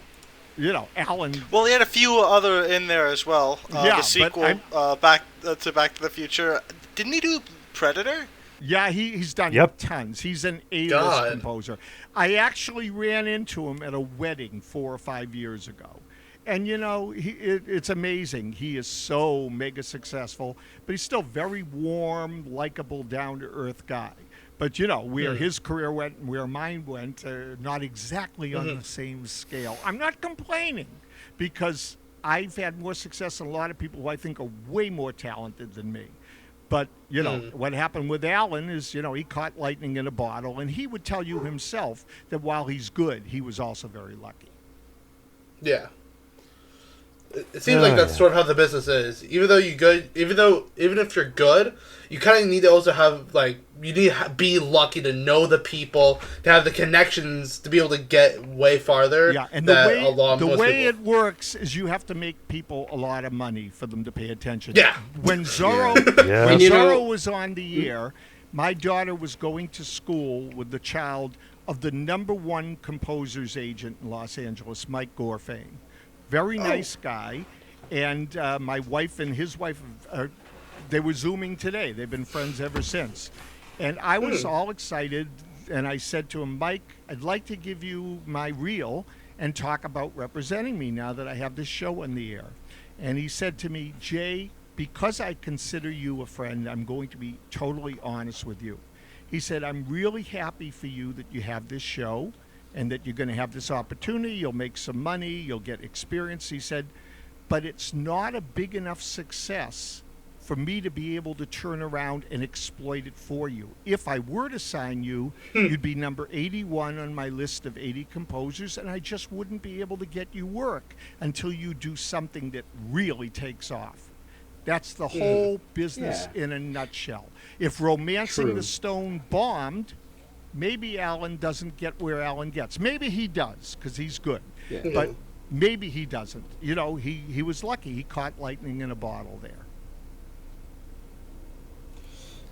[SPEAKER 2] Alan.
[SPEAKER 3] Well, he had a few other in there as well. The sequel, Back to the Future. Didn't he do Predator?
[SPEAKER 2] Yeah, he's done tons. He's an A-list composer. I actually ran into him at a wedding 4 or 5 years ago. And, it's amazing. He is so mega successful, but he's still very warm, likable, down-to-earth guy. But, where his career went and where mine went, not exactly on the same scale. I'm not complaining because I've had more success than a lot of people who I think are way more talented than me. But, what happened with Alan is, he caught lightning in a bottle. And he would tell you himself that while he's good, he was also very lucky.
[SPEAKER 5] Yeah. It seems like that's sort of how the business is. Even if you're good, you kind of need to also have you need to be lucky to know the people, to have the connections to be able to get way farther.
[SPEAKER 2] Yeah, and the way it works is you have to make people a lot of money for them to pay attention.
[SPEAKER 5] Yeah.
[SPEAKER 2] When Zorro was on the air, my daughter was going to school with the child of the #1 composer's agent in Los Angeles, Mike Gorfain. Very nice guy. And my wife and his wife, they were Zooming today. They've been friends ever since. And I was all excited, and I said to him, Mike, I'd like to give you my reel and talk about representing me now that I have this show on the air. And he said to me, Jay, because I consider you a friend, I'm going to be totally honest with you. He said, I'm really happy for you that you have this show and that you're going to have this opportunity. You'll make some money. You'll get experience. He said, but it's not a big enough success for me to be able to turn around and exploit it for you. If I were to sign you, you'd be number 81 on my list of 80 composers, and I just wouldn't be able to get you work until you do something that really takes off. That's the whole business in a nutshell. If Romancing the Stone bombed, maybe Alan doesn't get where Alan gets. Maybe he does, because he's good. Yeah. But maybe he doesn't. He was lucky. He caught lightning in a bottle there.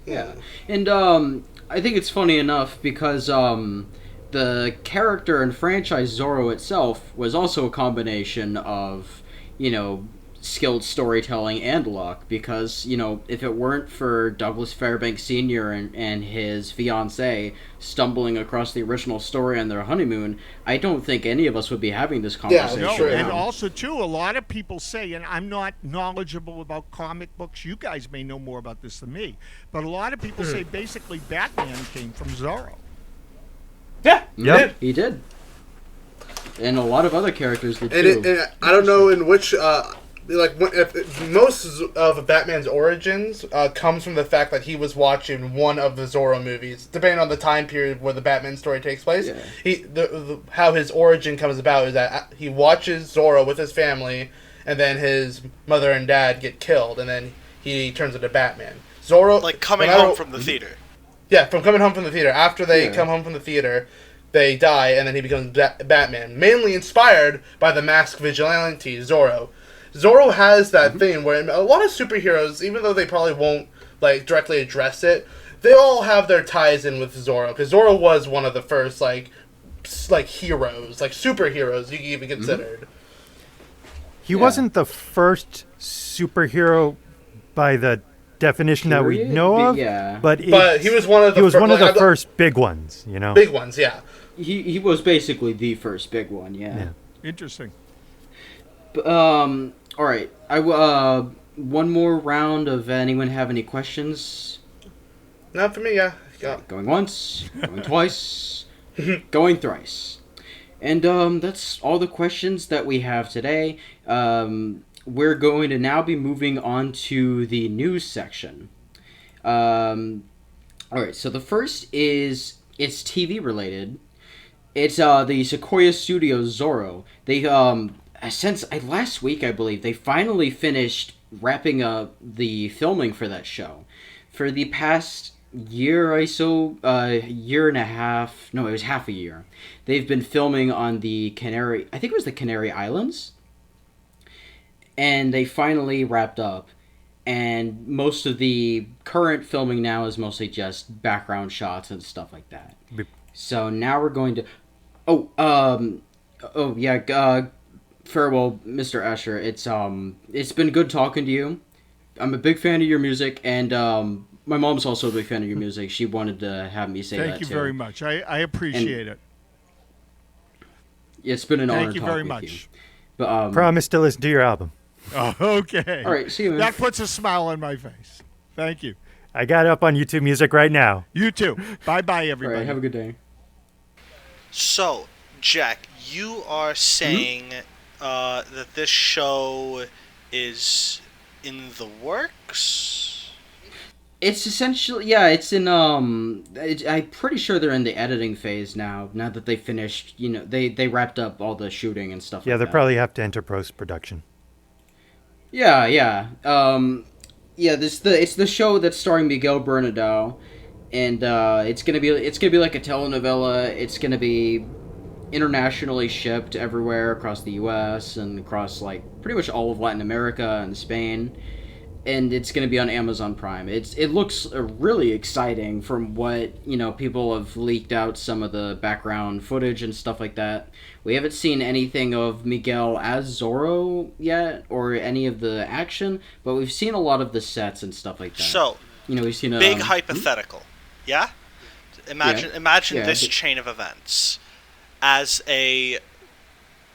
[SPEAKER 1] Yeah. And I think it's funny enough because the character and franchise Zorro itself was also a combination of, skilled storytelling and luck, because if it weren't for Douglas Fairbanks Sr. and his fiancée stumbling across the original story on their honeymoon, I don't think any of us would be having this conversation.
[SPEAKER 2] And also too, a lot of people say, and I'm not knowledgeable about comic books, you guys may know more about this than me, but a lot of people say basically Batman came from Zorro.
[SPEAKER 1] He did. And a lot of other characters did too.
[SPEAKER 5] And I don't know in which if most of Batman's origins comes from the fact that he was watching one of the Zorro movies, depending on the time period where the Batman story takes place. Yeah. How his origin comes about is that he watches Zorro with his family, and then his mother and dad get killed, and then he turns into Batman. Zorro,
[SPEAKER 3] coming home from the theater.
[SPEAKER 5] Yeah, from coming home from the theater. After they come home from the theater, they die, and then he becomes Batman, mainly inspired by the masked vigilante Zorro. Zorro has that thing where a lot of superheroes, even though they probably won't directly address it, they all have their ties in with Zorro, because Zorro was one of the first heroes, like superheroes you could even considered.
[SPEAKER 4] He wasn't the first superhero by the definition that we know of, but
[SPEAKER 5] he was one of the
[SPEAKER 4] first big ones, you know.
[SPEAKER 5] Big ones, yeah.
[SPEAKER 1] He was basically the first big one, yeah.
[SPEAKER 2] Interesting.
[SPEAKER 1] All right. One more round of anyone have any questions?
[SPEAKER 5] Not for me, yeah.
[SPEAKER 1] Going once, going twice, going thrice. And that's all the questions that we have today. We're going to now be moving on to the news section. All right, so the first it's TV related. It's the Sequoia Studios Zorro. They since last week, I believe, they finally finished wrapping up the filming for that show. For the past year or so, year and a half, no, it was half a year, they've been filming on the Canary Islands, and they finally wrapped up, and most of the current filming now is mostly just background shots and stuff like that. So now we're going to farewell, Mr. Escher. It's been good talking to you. I'm a big fan of your music, and my mom's also a big fan of your music. She wanted to have me say that,
[SPEAKER 2] Thank you very much. I appreciate it.
[SPEAKER 1] It's been an honor
[SPEAKER 2] Thank you
[SPEAKER 1] talking
[SPEAKER 2] very
[SPEAKER 1] with
[SPEAKER 2] much.
[SPEAKER 1] you. But,
[SPEAKER 4] promise to listen to your album.
[SPEAKER 2] Oh, okay.
[SPEAKER 1] All right, see you, man.
[SPEAKER 2] That puts a smile on my face. Thank you.
[SPEAKER 4] I got it up on YouTube Music right now.
[SPEAKER 2] You too. Bye-bye, everybody.
[SPEAKER 1] All right, have a good day.
[SPEAKER 3] So, Jack, you are saying that this show is in the works?
[SPEAKER 1] It's essentially, it's in, I'm pretty sure they're in the editing phase now that they finished, they wrapped up all the shooting and stuff
[SPEAKER 4] Yeah,
[SPEAKER 1] like
[SPEAKER 4] they
[SPEAKER 1] that.
[SPEAKER 4] probably have to enter post-production.
[SPEAKER 1] Yeah. It's the show that's starring Miguel Bernardo, and it's gonna be like a telenovela. It's gonna be internationally shipped everywhere across the U.S. and across pretty much all of Latin America and Spain, and it's gonna be on Amazon Prime. It looks really exciting from what people have leaked out, some of the background footage and stuff like that. We haven't seen anything of Miguel as Zorro yet, or any of the action, but we've seen a lot of the sets and stuff like that.
[SPEAKER 3] So,
[SPEAKER 1] we've seen a
[SPEAKER 3] big hypothetical, yeah? Imagine this chain of events as a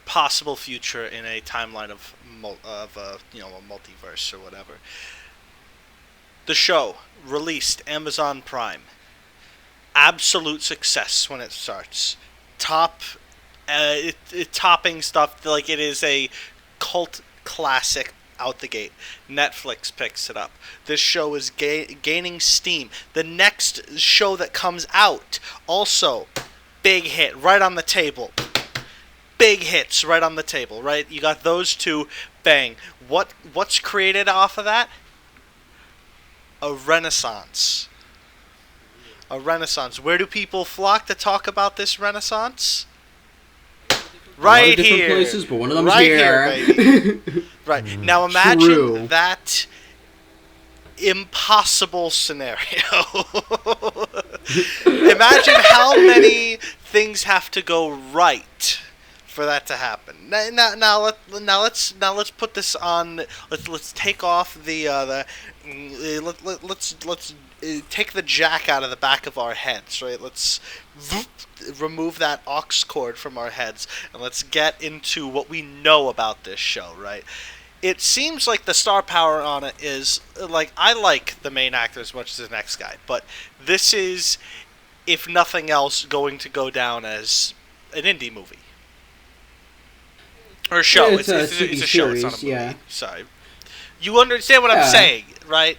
[SPEAKER 3] possible future in a timeline of a multiverse or whatever. The show released Amazon Prime, absolute success when it starts. Topping stuff like it is a cult classic out the gate. Netflix picks it up. This show is gaining steam. The next show that comes out, also big hit, right on the table. Big hits right on the table, right? You got those two, bang. What's created off of that? A renaissance. A renaissance. Where do people flock to talk about this renaissance? Right here.
[SPEAKER 1] Places, but one of them's
[SPEAKER 3] right
[SPEAKER 1] here,
[SPEAKER 3] baby. Right. Now imagine
[SPEAKER 1] True.
[SPEAKER 3] that impossible scenario. Imagine how many things have to go right for that to happen. Now let's put this on. Let's take off let's take the jack out of the back of our heads, right? Let's remove that aux cord from our heads, and let's get into what we know about this show, right? It seems like the star power on it is, I like the main actor as much as the next guy, but this is, if nothing else, going to go down as an indie movie. Or a show.
[SPEAKER 1] Yeah,
[SPEAKER 3] it's a show, it's not a movie.
[SPEAKER 1] Yeah.
[SPEAKER 3] Sorry. You understand what I'm saying, right?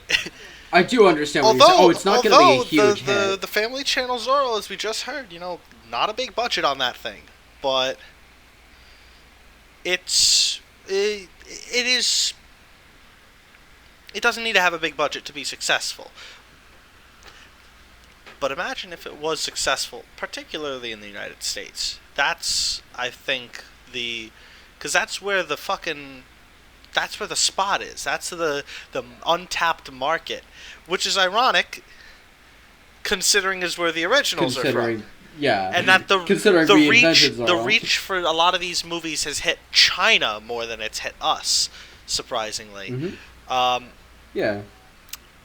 [SPEAKER 1] I do understand what you're saying. Oh, it's not going to be a huge hit.
[SPEAKER 3] The Family Channel Zorro, as we just heard, not a big budget on that thing, but it doesn't need to have a big budget to be successful. But imagine if it was successful, particularly in the United States. That's, I think, because that's where the spot is. That's the untapped market, which is ironic considering is where the originals are
[SPEAKER 1] Considering,
[SPEAKER 3] from.
[SPEAKER 1] yeah,
[SPEAKER 3] And that
[SPEAKER 1] considering
[SPEAKER 3] the
[SPEAKER 1] we
[SPEAKER 3] reach
[SPEAKER 1] invented
[SPEAKER 3] the
[SPEAKER 1] Zorro.
[SPEAKER 3] reach for a lot of these movies has hit China more than it's hit us, surprisingly.
[SPEAKER 1] Yeah.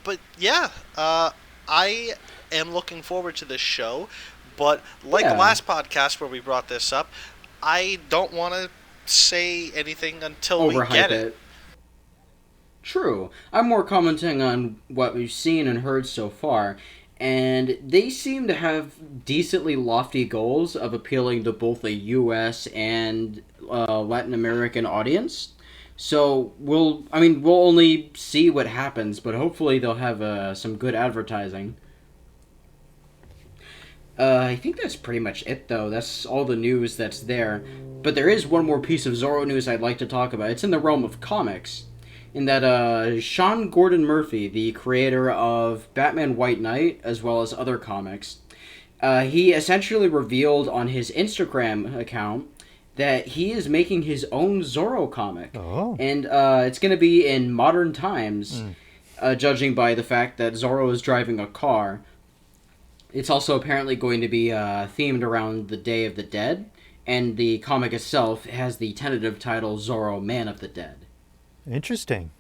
[SPEAKER 3] But yeah, I am looking forward to this show. But like the
[SPEAKER 1] Yeah.
[SPEAKER 3] last podcast where we brought this up, I don't want to say anything until we
[SPEAKER 1] Overhype
[SPEAKER 3] get
[SPEAKER 1] it. True. I'm more commenting on what we've seen and heard so far, and they seem to have decently lofty goals of appealing to both a U.S. and Latin American audience. So we'll only see what happens, but hopefully they'll have some good advertising. I think that's pretty much it, though. That's all the news that's there. But there is one more piece of Zorro news I'd like to talk about. It's in the realm of comics. In that Sean Gordon Murphy, the creator of Batman White Knight, as well as other comics, he essentially revealed on his Instagram account that he is making his own Zorro comic.
[SPEAKER 4] Oh.
[SPEAKER 1] And it's going to be in modern times, judging by the fact that Zorro is driving a car. It's also apparently going to be themed around the Day of the Dead, and the comic itself has the tentative title Zorro Man of the Dead.
[SPEAKER 4] Interesting.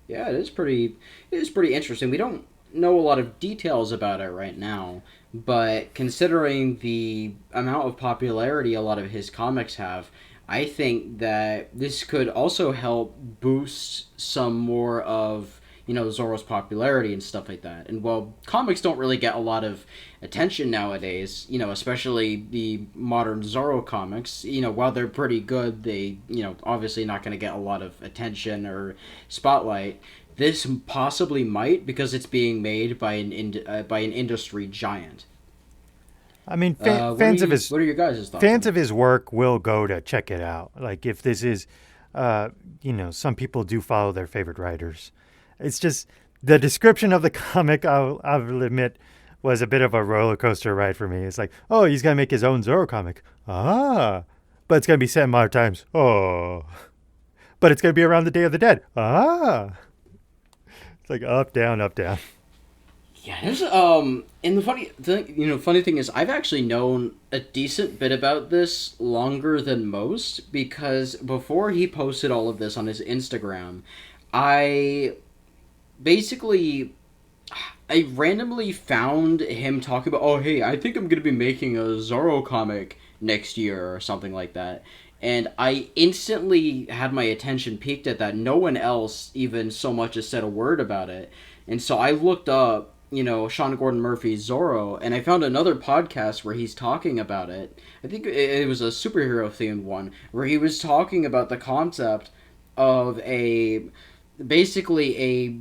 [SPEAKER 1] Yeah, it is pretty interesting. We don't know a lot of details about it right now, but considering the amount of popularity a lot of his comics have, I think that this could also help boost some more of Zorro's popularity and stuff like that. And while comics don't really get a lot of attention nowadays, especially the modern Zorro comics, while they're pretty good, they, obviously not going to get a lot of attention or spotlight. This possibly might, because it's being made by an industry giant.
[SPEAKER 4] I mean,
[SPEAKER 1] What are your guys' thoughts?
[SPEAKER 4] Fans of his work will go to check it out. Like, if this is, some people do follow their favorite writers. It's just the description of the comic, I'll admit, was a bit of a roller coaster ride for me. It's like, oh, he's going to make his own Zorro comic. Ah. But it's going to be set in modern times. Oh. But it's going to be around the Day of the Dead. Ah. It's like up, down, up, down.
[SPEAKER 1] Yeah, there's and the funny thing is, I've actually known a decent bit about this longer than most, because before he posted all of this on his Instagram, I randomly found him talking about, oh, hey, I think I'm going to be making a Zorro comic next year or something like that. And I instantly had my attention piqued at that. No one else even so much as said a word about it. And so I looked up, Sean Gordon Murphy's Zorro, and I found another podcast where he's talking about it. I think it was a superhero-themed one, where he was talking about the concept of basically a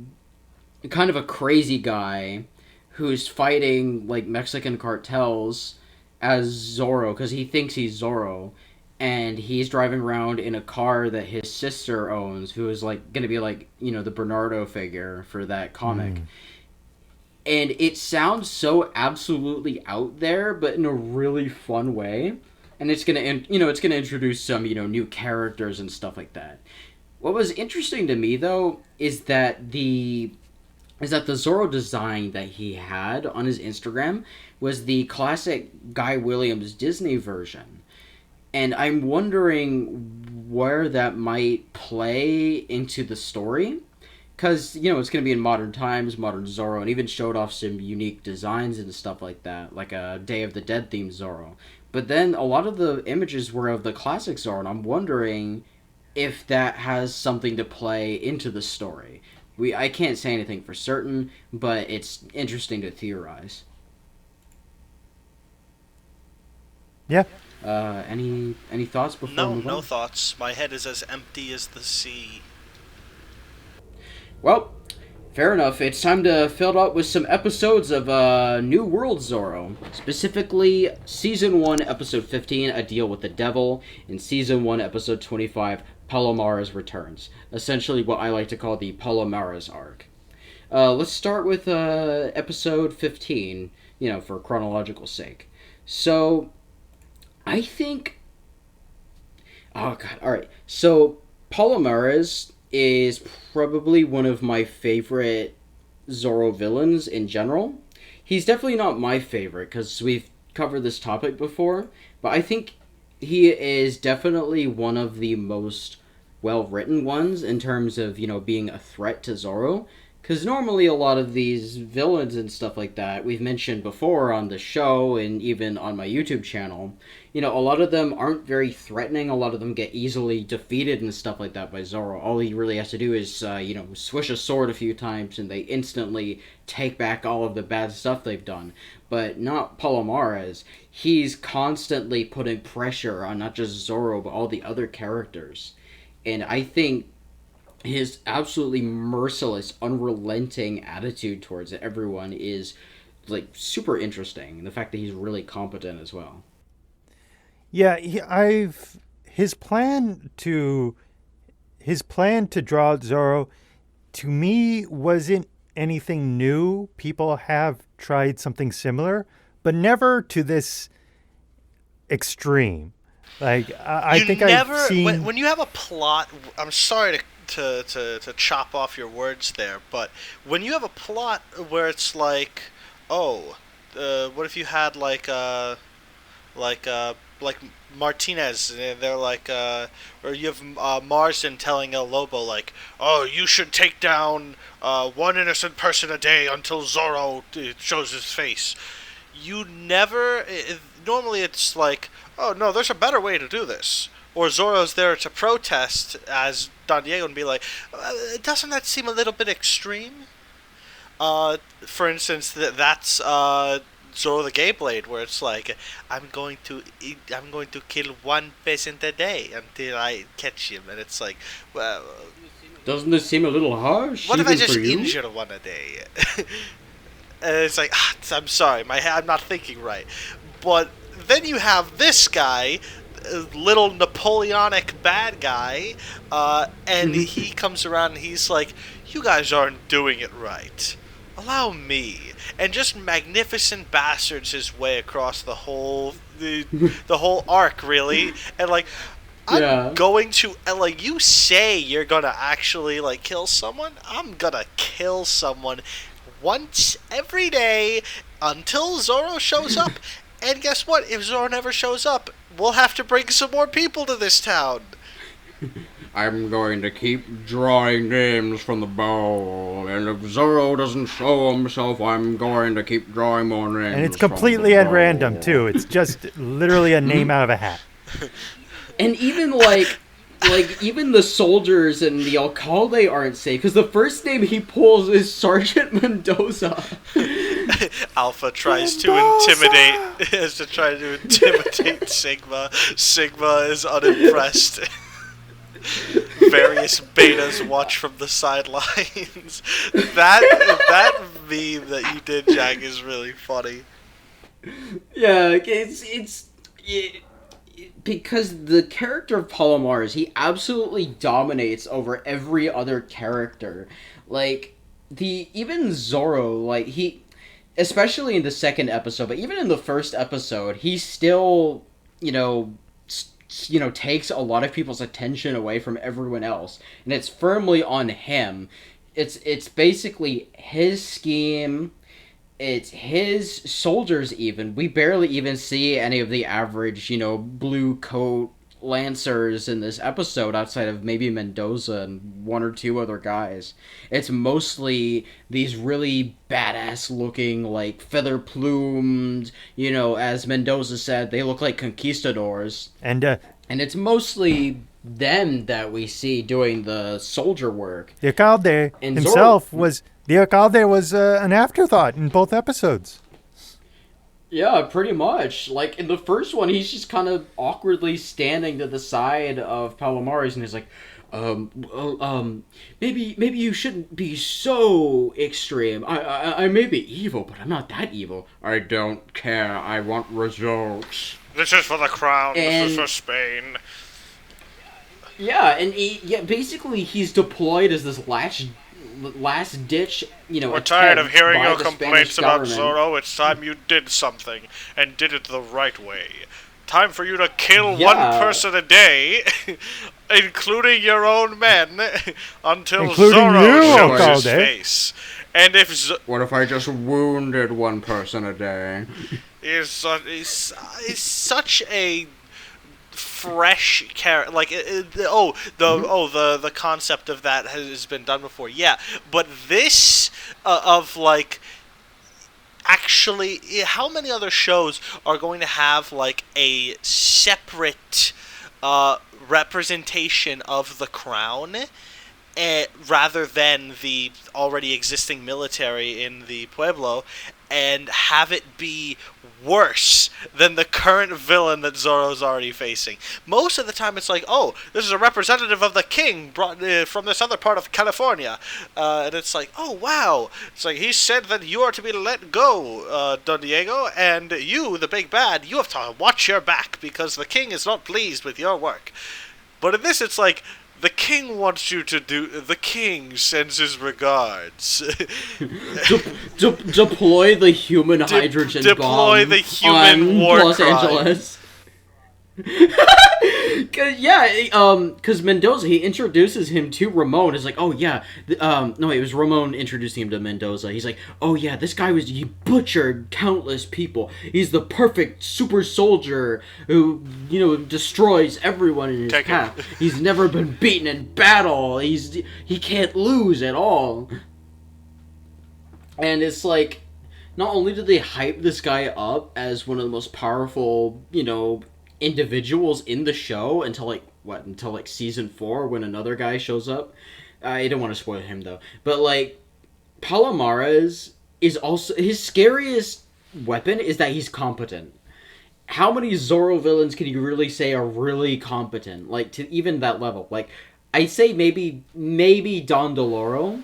[SPEAKER 1] kind of a crazy guy who's fighting like Mexican cartels as Zorro, because he thinks he's Zorro, and he's driving around in a car that his sister owns, who is like gonna be like the Bernardo figure for that comic. And it sounds so absolutely out there, but in a really fun way, and it's gonna introduce some new characters and stuff like that. What was interesting to me, though, is that the Zorro design that he had on his Instagram was the classic Guy Williams Disney version. And I'm wondering where that might play into the story. Because, it's going to be in modern times, modern Zorro, and even showed off some unique designs and stuff like that, like a Day of the Dead themed Zorro. But then a lot of the images were of the classic Zorro, and I'm wondering if that has something to play into the story. I can't say anything for certain, but it's interesting to theorize.
[SPEAKER 4] Yeah.
[SPEAKER 1] Any thoughts before we move on?
[SPEAKER 3] No thoughts. My head is as empty as the sea.
[SPEAKER 1] Well, fair enough. It's time to fill it up with some episodes of New World Zorro. Specifically, Season 1, Episode 15, A Deal with the Devil, and Season 1, Episode 25, Palomares Returns. Essentially what I like to call the Palomares arc. Let's start with Episode 15, for chronological sake. So, I think... Oh, God. Alright. So, Palomares is probably one of my favorite Zorro villains in general. He's definitely not my favorite because we've covered this topic before, but I think he is definitely one of the most well written ones in terms of, being a threat to Zorro. Because normally a lot of these villains and stuff like that, we've mentioned before on the show and even on my YouTube channel, a lot of them aren't very threatening. A lot of them get easily defeated and stuff like that by Zorro. All he really has to do is, swish a sword a few times and they instantly take back all of the bad stuff they've done. But not Palomares. He's constantly putting pressure on not just Zorro, but all the other characters. And I think his absolutely merciless, unrelenting attitude towards everyone is like super interesting, and the fact that he's really competent as well.
[SPEAKER 4] Yeah, his plan to draw Zorro to me wasn't anything new. People have tried something similar, but never to this extreme. Like I think
[SPEAKER 3] never,
[SPEAKER 4] I've seen
[SPEAKER 3] when you have a plot. I'm sorry to chop off your words there, but when you have a plot where it's like, what if you had like Martinez, and they're like, or you have Marsden telling El Lobo like, oh, you should take down one innocent person a day until Zorro shows his face. You never. Normally, it's like, oh no, there's a better way to do this. Or Zorro's there to protest as Don Diego and be like, doesn't that seem a little bit extreme? For instance, that's Zorro the Gay Blade, where it's like, I'm going to kill one peasant a day until I catch him, and it's like, well,
[SPEAKER 1] doesn't this seem a little harsh?
[SPEAKER 3] What if I
[SPEAKER 1] even
[SPEAKER 3] just
[SPEAKER 1] for you?
[SPEAKER 3] injure one a day? And it's like, I'm sorry, I'm not thinking right. But then you have this guy, little Napoleonic bad guy, and he comes around and he's like, you guys aren't doing it right. Allow me. And just magnificent bastards his way across the whole arc, really. And like, I'm going to, like, you say you're gonna actually, like, kill someone? I'm gonna kill someone once every day until Zorro shows up. And guess what? If Zorro never shows up, we'll have to bring some more people to this town.
[SPEAKER 1] I'm going to keep drawing names from the bow, and if Zorro doesn't show himself, I'm going to keep drawing more names.
[SPEAKER 4] And it's completely at random, too. It's just literally a name out of a hat.
[SPEAKER 1] And even even the soldiers and the alcalde aren't safe, because the first name he pulls is Sergeant Mendoza.
[SPEAKER 3] Alpha tries to intimidate Sigma. Sigma is unimpressed. Various betas watch from the sidelines. That meme that you did, Jack, is really funny.
[SPEAKER 1] Yeah, because the character of Palomares, he absolutely dominates over every other character. Like, even Zorro, like, especially in the second episode, but even in the first episode, he still, takes a lot of people's attention away from everyone else, and it's firmly on him. It's basically his scheme. It's his soldiers even. We barely even see any of the average, blue coat lancers in this episode outside of maybe Mendoza and one or two other guys. It's mostly these really badass looking, like, feather plumed, as Mendoza said, they look like conquistadors.
[SPEAKER 4] And
[SPEAKER 1] it's mostly them that we see doing the soldier work.
[SPEAKER 4] The alcalde himself was an afterthought in both episodes.
[SPEAKER 1] Yeah, pretty much. Like, in the first one, he's just kind of awkwardly standing to the side of Palomares, and he's like, maybe you shouldn't be so extreme. I may be evil, but I'm not that evil. I don't care. I want results.
[SPEAKER 3] This is for the crown. This is for Spain.
[SPEAKER 1] Yeah, and basically he's deployed as this last ditch,
[SPEAKER 3] We're tired of hearing your complaints about
[SPEAKER 1] government.
[SPEAKER 3] Zorro. It's time you did something, and did it the right way. Time for you to kill one person a day, including your own men, until Zorro shows his face. And if
[SPEAKER 1] What if I just wounded one person a day?
[SPEAKER 3] is such a fresh character, like the concept of that has been done before, yeah, but this of like actually, how many other shows are going to have like a separate representation of the crown, rather than the already existing military in the Pueblo, and have it be worse than the current villain that Zorro's already facing. Most of the time it's like, oh, this is a representative of the king brought from this other part of California. And it's like, oh, wow. It's like, he said that you are to be let go, Don Diego, and you, the big bad, you have to watch your back because the king is not pleased with your work. But in this, it's like, the king wants you to do... The king sends his regards.
[SPEAKER 1] Deploy the human hydrogen bomb.
[SPEAKER 3] Deploy the human
[SPEAKER 1] on
[SPEAKER 3] war
[SPEAKER 1] Los
[SPEAKER 3] crime.
[SPEAKER 1] Angeles. Because Mendoza, he introduces him to Ramon. It's like, oh yeah, no, it was Ramon introducing him to Mendoza. He's like, oh yeah, this guy he butchered countless people. He's the perfect super soldier who, destroys everyone in his path. He's never been beaten in battle. He can't lose at all. And it's like, not only did they hype this guy up as one of the most powerful, individuals in the show until season 4 when another guy shows up. I don't want to spoil him though. But like, Palomares is also, his scariest weapon is that he's competent. How many Zorro villains can you really say are really competent? Like, to even that level. Like, I say maybe Don Doloro.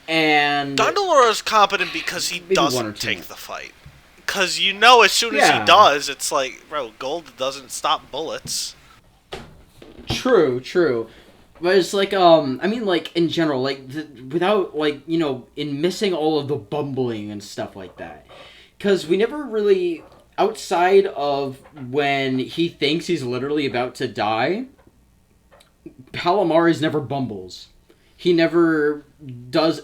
[SPEAKER 1] And
[SPEAKER 3] Don Doloro's competent because he doesn't take the fight. Because as soon as he does, it's like, bro, gold doesn't stop bullets.
[SPEAKER 1] True. But it's like, in general, like, without, like, in missing all of the bumbling and stuff like that. Because we never really, outside of when he thinks he's literally about to die, Palomares never bumbles. He never does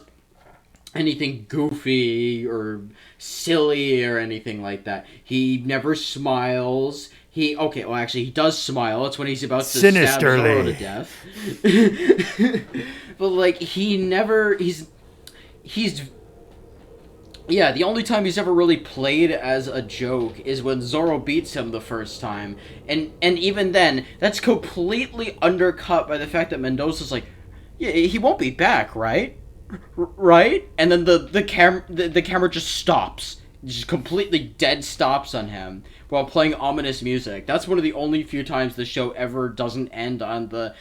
[SPEAKER 1] anything goofy or silly or anything like that. He never smiles. He does smile. It's when he's about to stab Zorro to death. But like, the only time he's ever really played as a joke is when Zorro beats him the first time. And even then, that's completely undercut by the fact that Mendoza's like, yeah, he won't be back, right? Right? And then the camera just stops. Just completely dead stops on him while playing ominous music. That's one of the only few times the show ever doesn't end on the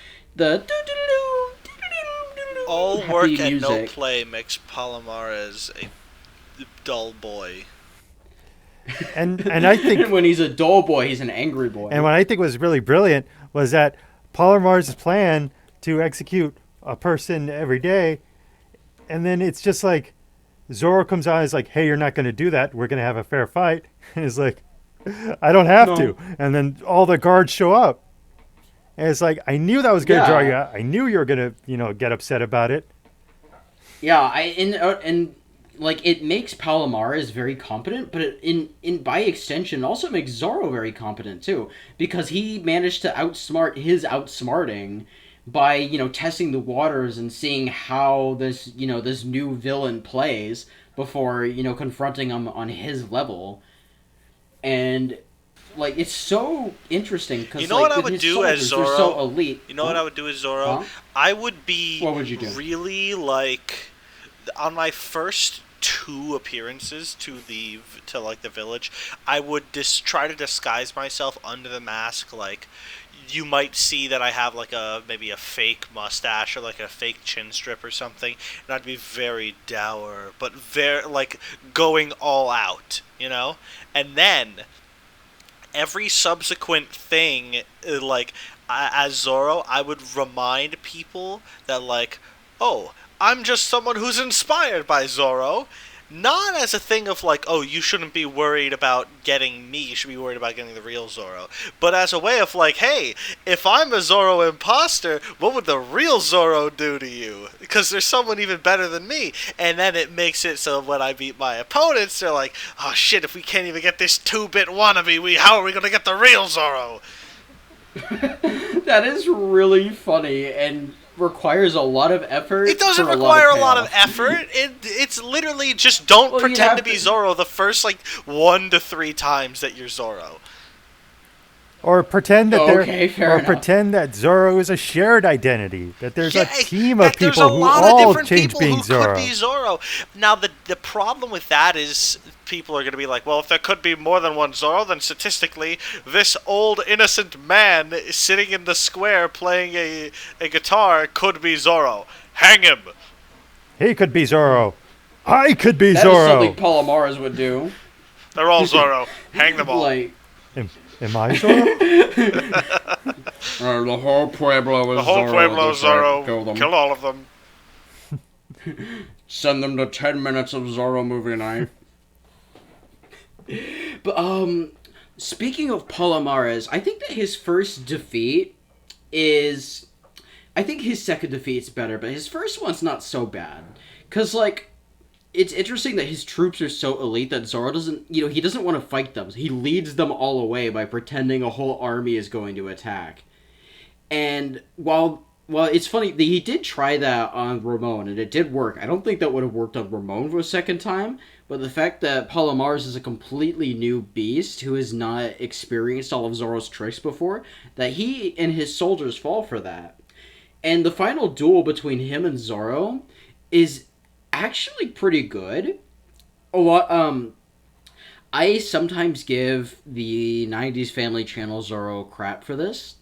[SPEAKER 3] all work and no play makes Palomares a dull boy.
[SPEAKER 4] And I think
[SPEAKER 1] when he's a dull boy, he's an angry boy.
[SPEAKER 4] And what I think was really brilliant was that Palomares' plan to execute a person every day, and then it's just like Zorro comes out and is like, hey, you're not going to do that. We're going to have a fair fight. And he's like, I don't have to. And then all the guards show up. And it's like, I knew that was going to draw you out. I knew you were going to, get upset about it.
[SPEAKER 1] Yeah, and like, it makes Palomares very competent, but in by extension, it also makes Zorro very competent too, because he managed to outsmart his outsmarting by, testing the waters and seeing how this new villain plays before, confronting him on his level. And, like, it's so interesting because,
[SPEAKER 3] what I would do as Zorro?
[SPEAKER 1] So elite.
[SPEAKER 3] What I would do as Zorro?
[SPEAKER 1] Huh?
[SPEAKER 3] I would be
[SPEAKER 1] What would you do?
[SPEAKER 3] really, like, on my first 2 appearances to the village, I would try to disguise myself under the mask. Like, you might see that I have like maybe a fake mustache or like a fake chin strip or something, and I'd be very dour, but very like going all out, And then every subsequent thing, like as Zorro, I would remind people that like, oh, I'm just someone who's inspired by Zorro, not as a thing of like, oh, you shouldn't be worried about getting me, you should be worried about getting the real Zorro, but as a way of like, hey, if I'm a Zorro imposter, what would the real Zorro do to you? Because there's someone even better than me. And then it makes it so when I beat my opponents, they're like, oh shit, if we can't even get this 2-bit wannabe, how are we going to get the real Zorro?
[SPEAKER 1] That is really funny and requires a lot of effort.
[SPEAKER 3] It doesn't
[SPEAKER 1] for
[SPEAKER 3] require a lot of
[SPEAKER 1] payoff.
[SPEAKER 3] effort. It's literally just don't
[SPEAKER 1] Well, you
[SPEAKER 3] pretend
[SPEAKER 1] have
[SPEAKER 3] to be
[SPEAKER 1] to-
[SPEAKER 3] Zorro the first, like, 1 to 3 times that you're Zorro.
[SPEAKER 4] Or pretend that
[SPEAKER 1] Okay, fair enough.
[SPEAKER 4] pretend that Zorro is a shared identity. That there's a team of
[SPEAKER 3] that there's
[SPEAKER 4] people
[SPEAKER 3] a
[SPEAKER 4] who
[SPEAKER 3] lot of
[SPEAKER 4] all
[SPEAKER 3] different
[SPEAKER 4] change
[SPEAKER 3] people
[SPEAKER 4] being
[SPEAKER 3] who
[SPEAKER 4] Zorro.
[SPEAKER 3] could be Zorro. Now, the problem with that is people are going to be like, well, if there could be more than one Zorro, then statistically, this old innocent man sitting in the square playing a guitar could be Zorro. Hang him!
[SPEAKER 4] He could be Zorro. I could be
[SPEAKER 1] That is something
[SPEAKER 4] Zorro.
[SPEAKER 1] Palomares would do.
[SPEAKER 3] They're all Zorro. Hang them all.
[SPEAKER 1] Like,
[SPEAKER 4] Am I Zorro?
[SPEAKER 1] the whole Pueblo is
[SPEAKER 3] The whole
[SPEAKER 1] Zorro.
[SPEAKER 3] Pueblo
[SPEAKER 1] That's right.
[SPEAKER 3] Zorro.
[SPEAKER 1] Kill them.
[SPEAKER 3] Kill all of them.
[SPEAKER 1] Send them to 10 minutes of Zorro movie night. But, speaking of Palomares, I think that his first defeat is... I think his second defeat's better, but his first one's not so bad. Because, like, it's interesting that his troops are so elite that Zorro doesn't... he doesn't want to fight them. He leads them all away by pretending a whole army is going to attack. And while it's funny, he did try that on Ramon, and it did work. I don't think that would have worked on Ramon for a second time, but the fact that Palomares is a completely new beast who has not experienced all of Zorro's tricks before, that he and his soldiers fall for that. And the final duel between him and Zorro is actually pretty good. I sometimes give the 90s Family Channel Zorro crap for this.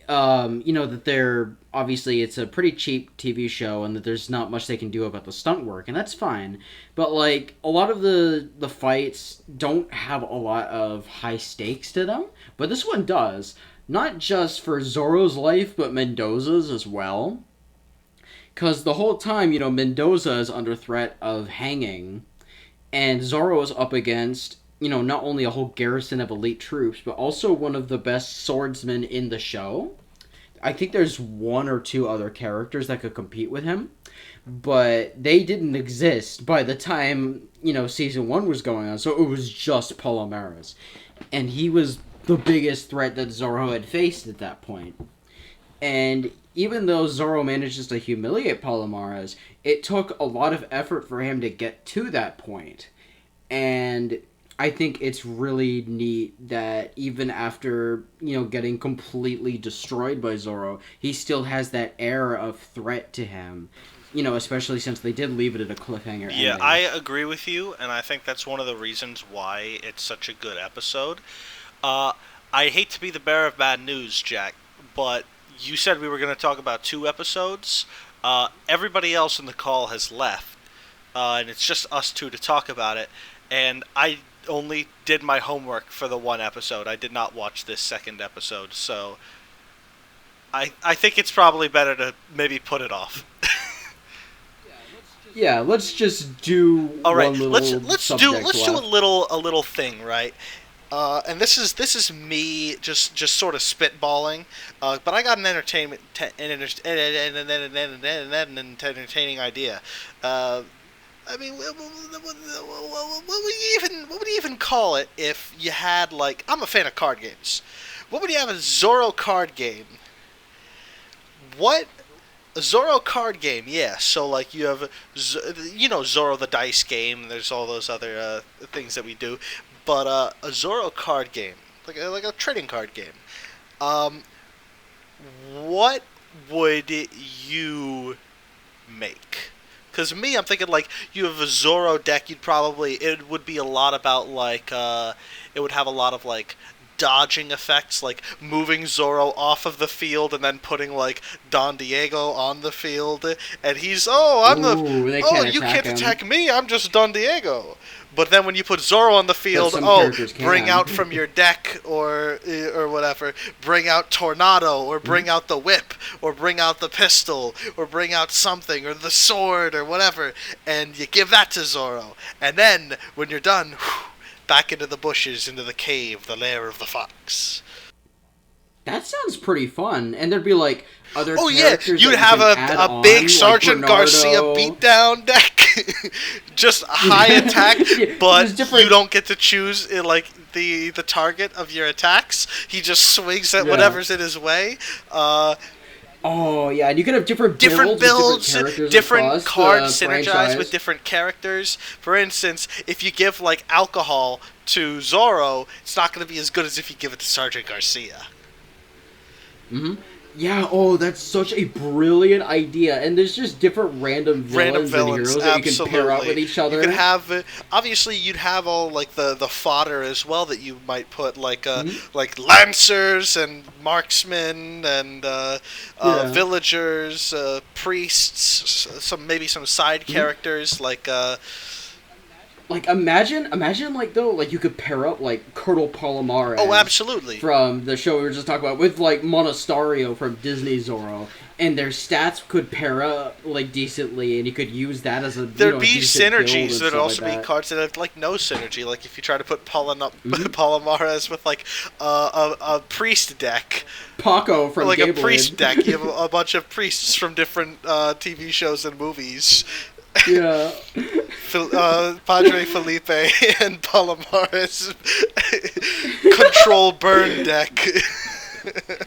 [SPEAKER 1] That they're obviously it's a pretty cheap TV show and that there's not much they can do about the stunt work, and that's fine. But like a lot of the fights don't have a lot of high stakes to them, but this one does. Not just for Zorro's life, but Mendoza's as well. Because the whole time, Mendoza is under threat of hanging, and Zorro is up against, not only a whole garrison of elite troops, but also one of the best swordsmen in the show. I think there's 1 or 2 other characters that could compete with him, but they didn't exist by the time, season 1 was going on, so it was just Palomares. And he was the biggest threat that Zorro had faced at that point. And even though Zorro manages to humiliate Palomares, it took a lot of effort for him to get to that point. And I think it's really neat that even after, getting completely destroyed by Zorro, he still has that air of threat to him. Especially since they did leave it at a cliffhanger
[SPEAKER 3] Yeah,
[SPEAKER 1] ending.
[SPEAKER 3] I agree with you, and I think that's one of the reasons why it's such a good episode. I hate to be the bearer of bad news, Jack, but you said we were going to talk about 2 episodes. Everybody else in the call has left, and it's just us 2 to talk about it. And I only did my homework for the 1 episode. I did not watch this second episode, so I think it's probably better to maybe put it off.
[SPEAKER 1] Yeah, let's just do
[SPEAKER 3] All right,
[SPEAKER 1] one little
[SPEAKER 3] let's do
[SPEAKER 1] subject
[SPEAKER 3] a
[SPEAKER 1] left.
[SPEAKER 3] little thing, right? And this is me just sort of spitballing, but I got an entertaining idea. I mean, what would you even call it if you had, like, I'm a fan of card games. What would you have a Zorro card game? What? A Zorro card game, yeah. So, like, you have, Zorro the dice game. There's all those other things that we do. But a Zorro card game, like a trading card game. What would you make? Because me, I'm thinking, like, you have a Zorro deck, it would be a lot about, like, it would have a lot of, like, dodging effects, like moving Zorro off of the field and then putting, like, Don Diego on the field, and he's,
[SPEAKER 1] Ooh, they can't
[SPEAKER 3] you
[SPEAKER 1] attack
[SPEAKER 3] can't
[SPEAKER 1] him.
[SPEAKER 3] attack me, I'm just Don Diego. But then when you put Zorro on the field,
[SPEAKER 1] some characters
[SPEAKER 3] bring
[SPEAKER 1] can.
[SPEAKER 3] out from your deck or whatever, bring out Tornado, or bring out the whip, or bring out the pistol, or bring out something, or the sword, or whatever, and you give that to Zorro. And then, when you're done, back into the bushes, into the cave, the lair of the fox.
[SPEAKER 1] That sounds pretty fun. And there'd be like other
[SPEAKER 3] Oh yeah,
[SPEAKER 1] characters
[SPEAKER 3] you'd
[SPEAKER 1] that
[SPEAKER 3] have
[SPEAKER 1] you can add
[SPEAKER 3] a big
[SPEAKER 1] on,
[SPEAKER 3] Sergeant
[SPEAKER 1] like
[SPEAKER 3] Garcia
[SPEAKER 1] Bernardo.
[SPEAKER 3] beatdown deck. Just high attack,
[SPEAKER 1] Yeah,
[SPEAKER 3] but
[SPEAKER 1] there's different-
[SPEAKER 3] you don't get to choose like the target of your attacks. He just swings at
[SPEAKER 1] Yeah.
[SPEAKER 3] whatever's in his way.
[SPEAKER 1] Oh yeah, and you can have different
[SPEAKER 3] Different
[SPEAKER 1] builds,
[SPEAKER 3] builds,
[SPEAKER 1] with
[SPEAKER 3] different cards
[SPEAKER 1] the
[SPEAKER 3] synergize
[SPEAKER 1] franchise.
[SPEAKER 3] with different characters. For instance, if you give like alcohol to Zorro, it's not going to be as good as if you give it to Sergeant Garcia.
[SPEAKER 1] Yeah, oh, that's such a brilliant idea. And there's just different random villains and heroes that you can pair up with each other.
[SPEAKER 3] You can have obviously you'd have all like the fodder as well that you might put like like lancers and marksmen and villagers, priests, some side characters like.
[SPEAKER 1] Like imagine like though, like you could pair up like Colonel Palomares.
[SPEAKER 3] Oh, absolutely.
[SPEAKER 1] From the show we were just talking about with like Monasterio from Disney Zorro, and their stats could pair up like decently, and you could use that as a
[SPEAKER 3] there'd be
[SPEAKER 1] decent build
[SPEAKER 3] synergies.
[SPEAKER 1] and
[SPEAKER 3] There'd
[SPEAKER 1] stuff
[SPEAKER 3] also
[SPEAKER 1] like
[SPEAKER 3] be
[SPEAKER 1] that.
[SPEAKER 3] cards that have like no synergy. Like if you try to put Palomares with like a priest deck,
[SPEAKER 1] Paco from
[SPEAKER 3] like
[SPEAKER 1] Gablewood.
[SPEAKER 3] a priest deck, you have a bunch of priests from different TV shows and movies.
[SPEAKER 1] Yeah.
[SPEAKER 3] Padre Felipe and Palomares control burn deck.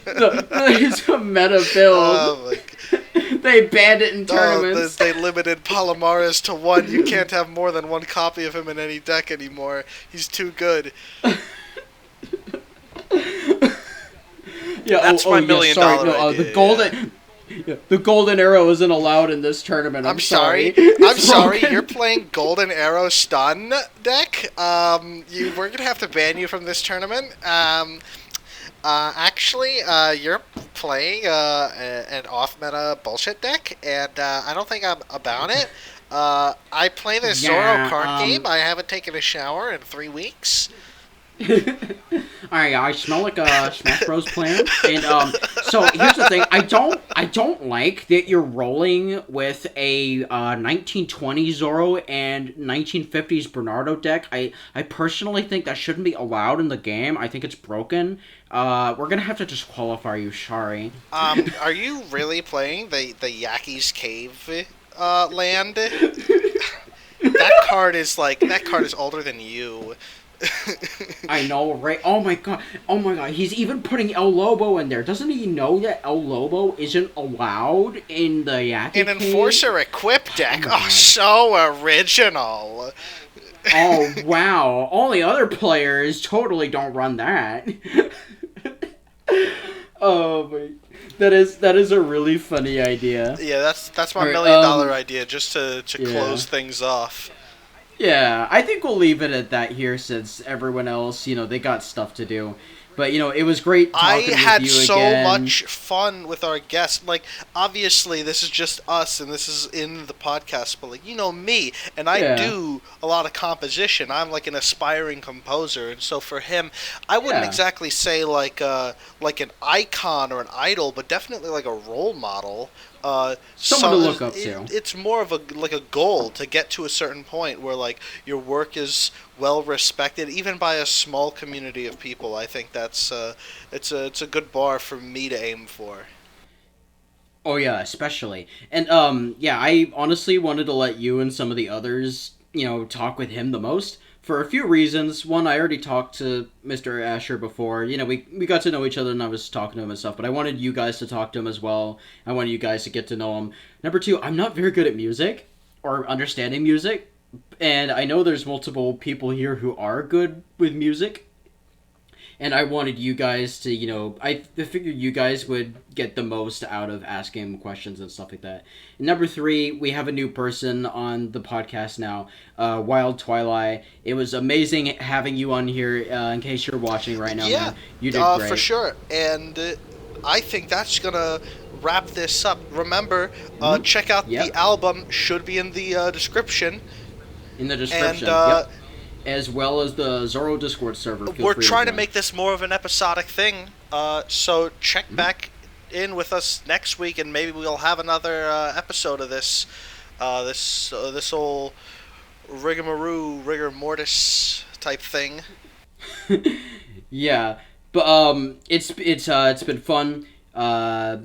[SPEAKER 1] It's a meta build.
[SPEAKER 3] Oh my
[SPEAKER 1] They banned it in tournaments.
[SPEAKER 3] they limited Palomares to one. You can't have more than one copy of him in any deck anymore. He's too good.
[SPEAKER 1] Yeah,
[SPEAKER 3] That's my $1 million idea,
[SPEAKER 1] the golden arrow isn't allowed in this tournament. I'm sorry.
[SPEAKER 3] I'm sorry. You're playing Golden Arrow Stun deck. We're gonna have to ban you from this tournament. Actually, you're playing an off-meta bullshit deck, and I don't think I'm about it. I play this Zorro card game. I haven't taken a shower in 3 weeks.
[SPEAKER 1] Alright, I smell like a Smash Bros player, and so here's the thing: I don't like that you're rolling with a 1920s Zorro and 1950s Bernardo deck. I personally think that shouldn't be allowed in the game. I think it's broken. We're gonna have to disqualify you. Sorry.
[SPEAKER 3] Are you really playing the Yaki's Cave land? That card is older than you.
[SPEAKER 1] I know, right? Oh my god! He's even putting El Lobo in there. Doesn't he know that El Lobo isn't allowed in the Yaki
[SPEAKER 3] An Enforcer Equip deck. Oh, so original.
[SPEAKER 1] Oh wow! All the other players totally don't run that. Oh my. That is a really funny idea.
[SPEAKER 3] Yeah, that's my $1
[SPEAKER 1] Alright,
[SPEAKER 3] million idea, just to close things off.
[SPEAKER 1] Yeah, I think we'll leave it at that here since everyone else, they got stuff to do. But, it was great talking
[SPEAKER 3] I had
[SPEAKER 1] with you
[SPEAKER 3] so
[SPEAKER 1] again.
[SPEAKER 3] much fun with our guests. Like, obviously, this is just us, and this is in the podcast, but, like, me, and I do a lot of composition. I'm, like, an aspiring composer, and so for him, I wouldn't exactly say, like an icon or an idol, but definitely, like, a role model.
[SPEAKER 1] Someone to look up to.
[SPEAKER 3] It's more of a goal to get to a certain point where like your work is well respected, even by a small community of people. I think that's it's a good bar for me to aim for.
[SPEAKER 1] Oh yeah, especially. And I honestly wanted to let you and some of the others, talk with him the most. For a few reasons. One, I already talked to Mr. Asher before. We got to know each other and I was talking to him and stuff, but I wanted you guys to talk to him as well. I wanted you guys to get to know him. Number two, I'm not very good at music or understanding music, and I know there's multiple people here who are good with music. And I wanted you guys to, I figured you guys would get the most out of asking him questions and stuff like that. And number three, we have a new person on the podcast now, Wild Twilight. It was amazing having you on here, in case you're watching right now.
[SPEAKER 3] Yeah,
[SPEAKER 1] man. You did great.
[SPEAKER 3] For sure. And I think that's going to wrap this up. Remember, check out the album. Should be in the description.
[SPEAKER 1] In the description,
[SPEAKER 3] And,
[SPEAKER 1] as well as the Zorro Discord server.
[SPEAKER 3] We're trying to make this more of an episodic thing, so check back in with us next week, and maybe we'll have another episode of this whole rigor mortis type thing.
[SPEAKER 1] Yeah, but it's been fun. All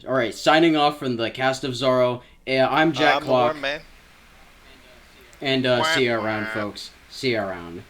[SPEAKER 1] right, signing off from the cast of Zorro. I'm Jack Clock.
[SPEAKER 3] Man.
[SPEAKER 1] And see you around, folks. See you around.